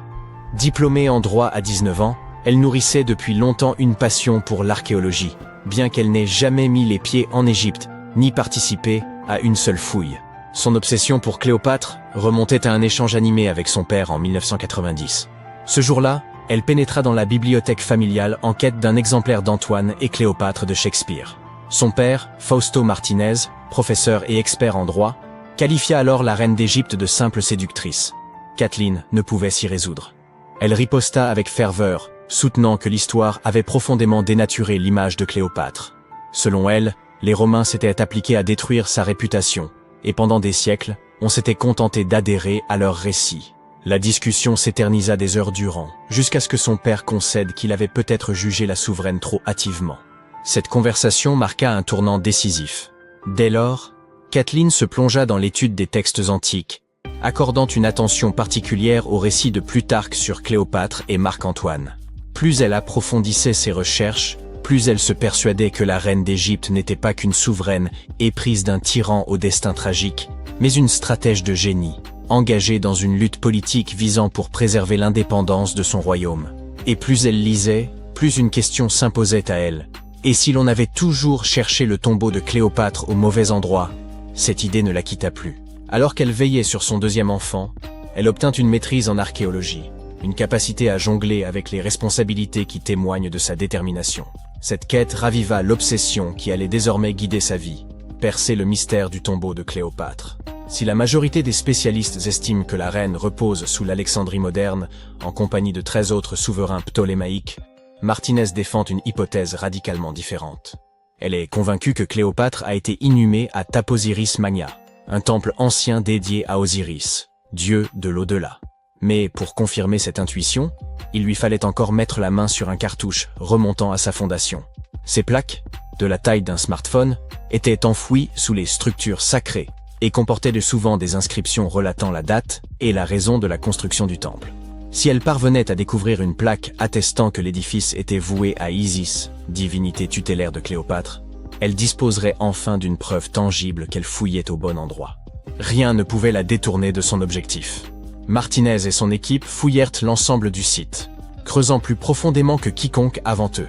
Diplômée en droit à 19 ans, elle nourrissait depuis longtemps une passion pour l'archéologie, bien qu'elle n'ait jamais mis les pieds en Égypte, ni participé à une seule fouille. Son obsession pour Cléopâtre remontait à un échange animé avec son père en 1990. Ce jour-là, elle pénétra dans la bibliothèque familiale en quête d'un exemplaire d'Antoine et Cléopâtre de Shakespeare. Son père, Fausto Martinez, professeur et expert en droit, qualifia alors la reine d'Égypte de simple séductrice. Kathleen ne pouvait s'y résoudre. Elle riposta avec ferveur, soutenant que l'histoire avait profondément dénaturé l'image de Cléopâtre. Selon elle, les Romains s'étaient appliqués à détruire sa réputation, et pendant des siècles, on s'était contenté d'adhérer à leurs récits. La discussion s'éternisa des heures durant, jusqu'à ce que son père concède qu'il avait peut-être jugé la souveraine trop hâtivement. Cette conversation marqua un tournant décisif. Dès lors, Kathleen se plongea dans l'étude des textes antiques, accordant une attention particulière aux récits de Plutarque sur Cléopâtre et Marc-Antoine. Plus elle approfondissait ses recherches, plus elle se persuadait que la reine d'Égypte n'était pas qu'une souveraine éprise d'un tyran au destin tragique, mais une stratège de génie, engagée dans une lutte politique visant pour préserver l'indépendance de son royaume. Et plus elle lisait, plus une question s'imposait à elle. Et si l'on avait toujours cherché le tombeau de Cléopâtre au mauvais endroit, cette idée ne la quitta plus. Alors qu'elle veillait sur son deuxième enfant, elle obtint une maîtrise en archéologie, une capacité à jongler avec les responsabilités qui témoignent de sa détermination. Cette quête raviva l'obsession qui allait désormais guider sa vie, percer le mystère du tombeau de Cléopâtre. Si la majorité des spécialistes estiment que la reine repose sous l'Alexandrie moderne, en compagnie de 13 autres souverains ptolémaïques, Martinez défend une hypothèse radicalement différente. Elle est convaincue que Cléopâtre a été inhumée à Taposiris Magna, un temple ancien dédié à Osiris, dieu de l'au-delà. Mais pour confirmer cette intuition, il lui fallait encore mettre la main sur un cartouche remontant à sa fondation. Ces plaques, de la taille d'un smartphone, étaient enfouies sous les structures sacrées et comportaient de souvent des inscriptions relatant la date et la raison de la construction du temple. Si elle parvenait à découvrir une plaque attestant que l'édifice était voué à Isis, divinité tutélaire de Cléopâtre, elle disposerait enfin d'une preuve tangible qu'elle fouillait au bon endroit. Rien ne pouvait la détourner de son objectif. Martinez et son équipe fouillèrent l'ensemble du site, creusant plus profondément que quiconque avant eux.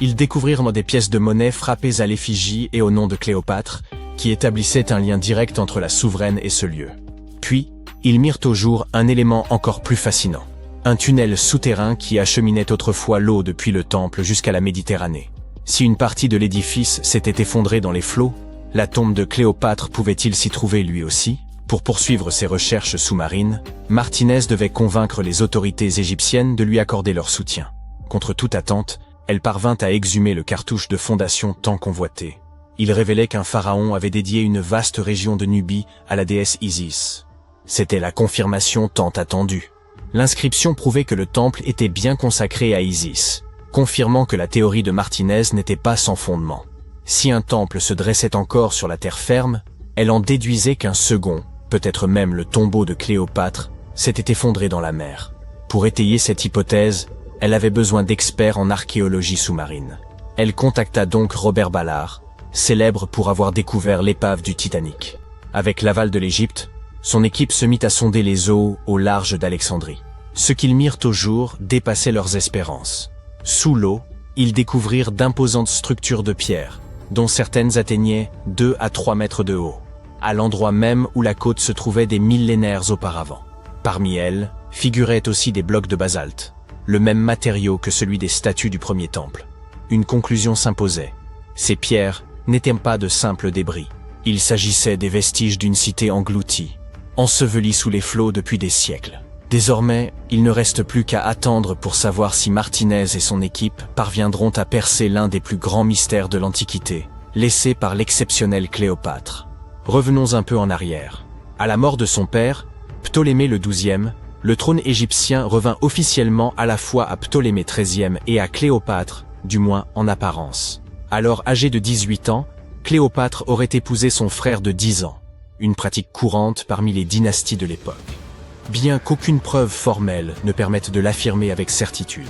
Ils découvrirent des pièces de monnaie frappées à l'effigie et au nom de Cléopâtre, qui établissaient un lien direct entre la souveraine et ce lieu. Puis, ils mirent au jour un élément encore plus fascinant. Un tunnel souterrain qui acheminait autrefois l'eau depuis le temple jusqu'à la Méditerranée. Si une partie de l'édifice s'était effondrée dans les flots, la tombe de Cléopâtre pouvait-il s'y trouver lui aussi? Pour poursuivre ses recherches sous-marines, Martinez devait convaincre les autorités égyptiennes de lui accorder leur soutien. Contre toute attente, elle parvint à exhumer le cartouche de fondation tant convoité. Il révélait qu'un pharaon avait dédié une vaste région de Nubie à la déesse Isis. C'était la confirmation tant attendue. L'inscription prouvait que le temple était bien consacré à Isis, confirmant que la théorie de Martinez n'était pas sans fondement. Si un temple se dressait encore sur la terre ferme, elle en déduisait qu'un second, peut-être même le tombeau de Cléopâtre, s'était effondré dans la mer. Pour étayer cette hypothèse, elle avait besoin d'experts en archéologie sous-marine. Elle contacta donc Robert Ballard, célèbre pour avoir découvert l'épave du Titanic. Avec l'aval de l'Égypte, son équipe se mit à sonder les eaux au large d'Alexandrie. Ce qu'ils mirent au jour dépassait leurs espérances. Sous l'eau, ils découvrirent d'imposantes structures de pierre, dont certaines atteignaient 2 à 3 mètres de haut, à l'endroit même où la côte se trouvait des millénaires auparavant. Parmi elles, figuraient aussi des blocs de basalte, le même matériau que celui des statues du premier temple. Une conclusion s'imposait. Ces pierres n'étaient pas de simples débris. Il s'agissait des vestiges d'une cité engloutie, ensevelie sous les flots depuis des siècles. Désormais, il ne reste plus qu'à attendre pour savoir si Martinez et son équipe parviendront à percer l'un des plus grands mystères de l'Antiquité, laissé par l'exceptionnelle Cléopâtre. Revenons un peu en arrière. À la mort de son père, Ptolémée le XIIe, le trône égyptien revint officiellement à la fois à Ptolémée XIIIe et à Cléopâtre, du moins en apparence. Alors âgée de 18 ans, Cléopâtre aurait épousé son frère de 10 ans, une pratique courante parmi les dynasties de l'époque. Bien qu'aucune preuve formelle ne permette de l'affirmer avec certitude.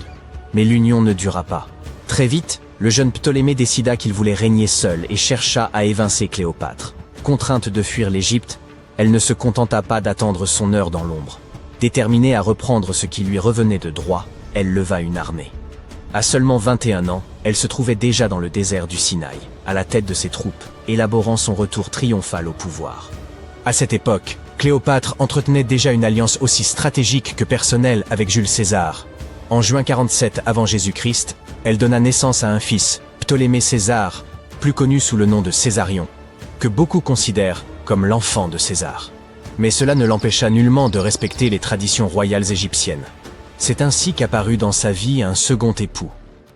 Mais l'union ne dura pas. Très vite, le jeune Ptolémée décida qu'il voulait régner seul et chercha à évincer Cléopâtre. Contrainte de fuir l'Égypte, elle ne se contenta pas d'attendre son heure dans l'ombre. Déterminée à reprendre ce qui lui revenait de droit, elle leva une armée. À seulement 21 ans, elle se trouvait déjà dans le désert du Sinaï, à la tête de ses troupes, élaborant son retour triomphal au pouvoir. À cette époque, Cléopâtre entretenait déjà une alliance aussi stratégique que personnelle avec Jules César. En juin 47 avant Jésus-Christ, elle donna naissance à un fils, Ptolémée César, plus connu sous le nom de Césarion, que beaucoup considèrent comme l'enfant de César. Mais cela ne l'empêcha nullement de respecter les traditions royales égyptiennes. C'est ainsi qu'apparut dans sa vie un second époux,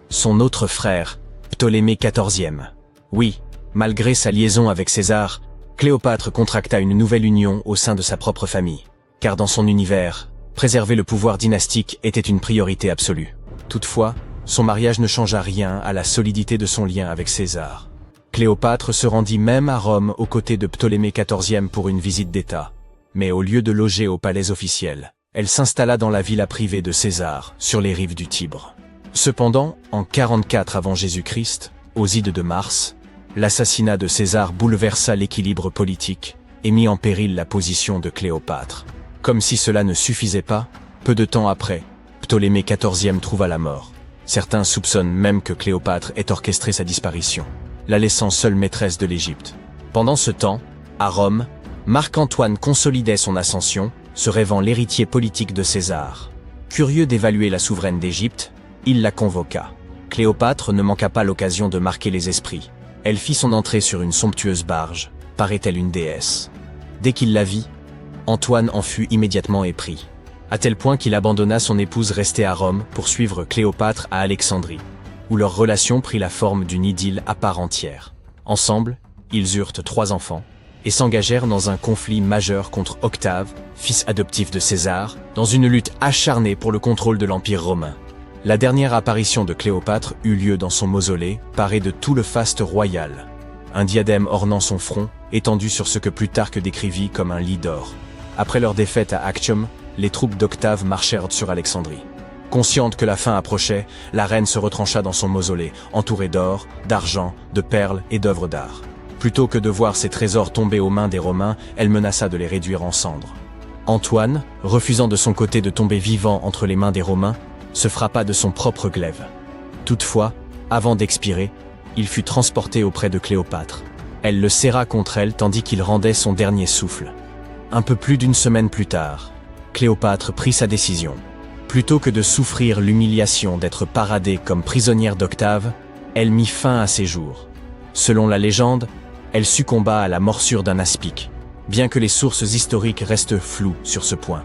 son autre frère, Ptolémée XIVe. Oui, malgré sa liaison avec César, Cléopâtre contracta une nouvelle union au sein de sa propre famille, car dans son univers, préserver le pouvoir dynastique était une priorité absolue. Toutefois, son mariage ne changea rien à la solidité de son lien avec César. Cléopâtre se rendit même à Rome aux côtés de Ptolémée XIV pour une visite d'État. Mais au lieu de loger au palais officiel, elle s'installa dans la villa privée de César, sur les rives du Tibre. Cependant, en 44 avant Jésus-Christ, aux ides de Mars, l'assassinat de César bouleversa l'équilibre politique et mit en péril la position de Cléopâtre. Comme si cela ne suffisait pas, peu de temps après, Ptolémée XIV trouva la mort. Certains soupçonnent même que Cléopâtre ait orchestré sa disparition, la laissant seule maîtresse de l'Égypte. Pendant ce temps, à Rome, Marc-Antoine consolidait son ascension, se rêvant l'héritier politique de César. Curieux d'évaluer la souveraine d'Égypte, il la convoqua. Cléopâtre ne manqua pas l'occasion de marquer les esprits. Elle fit son entrée sur une somptueuse barge, paraît-elle une déesse. Dès qu'il la vit, Antoine en fut immédiatement épris, à tel point qu'il abandonna son épouse restée à Rome pour suivre Cléopâtre à Alexandrie, où leur relation prit la forme d'une idylle à part entière. Ensemble, ils eurent 3 enfants, et s'engagèrent dans un conflit majeur contre Octave, fils adoptif de César, dans une lutte acharnée pour le contrôle de l'Empire romain. La dernière apparition de Cléopâtre eut lieu dans son mausolée, paré de tout le faste royal. Un diadème ornant son front, étendu sur ce que Plutarque décrivit comme un lit d'or. Après leur défaite à Actium, les troupes d'Octave marchèrent sur Alexandrie. Consciente que la fin approchait, la reine se retrancha dans son mausolée, entourée d'or, d'argent, de perles et d'œuvres d'art. Plutôt que de voir ses trésors tomber aux mains des Romains, elle menaça de les réduire en cendres. Antoine, refusant de son côté de tomber vivant entre les mains des Romains, se frappa de son propre glaive. Toutefois, avant d'expirer, il fut transporté auprès de Cléopâtre. Elle le serra contre elle tandis qu'il rendait son dernier souffle. Un peu plus d'1 semaine plus tard, Cléopâtre prit sa décision. Plutôt que de souffrir l'humiliation d'être paradée comme prisonnière d'Octave, elle mit fin à ses jours. Selon la légende, elle succomba à la morsure d'un aspic, bien que les sources historiques restent floues sur ce point.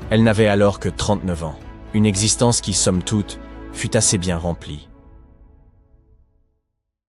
Elle n'avait alors que 39 ans, une existence qui, somme toute, fut assez bien remplie.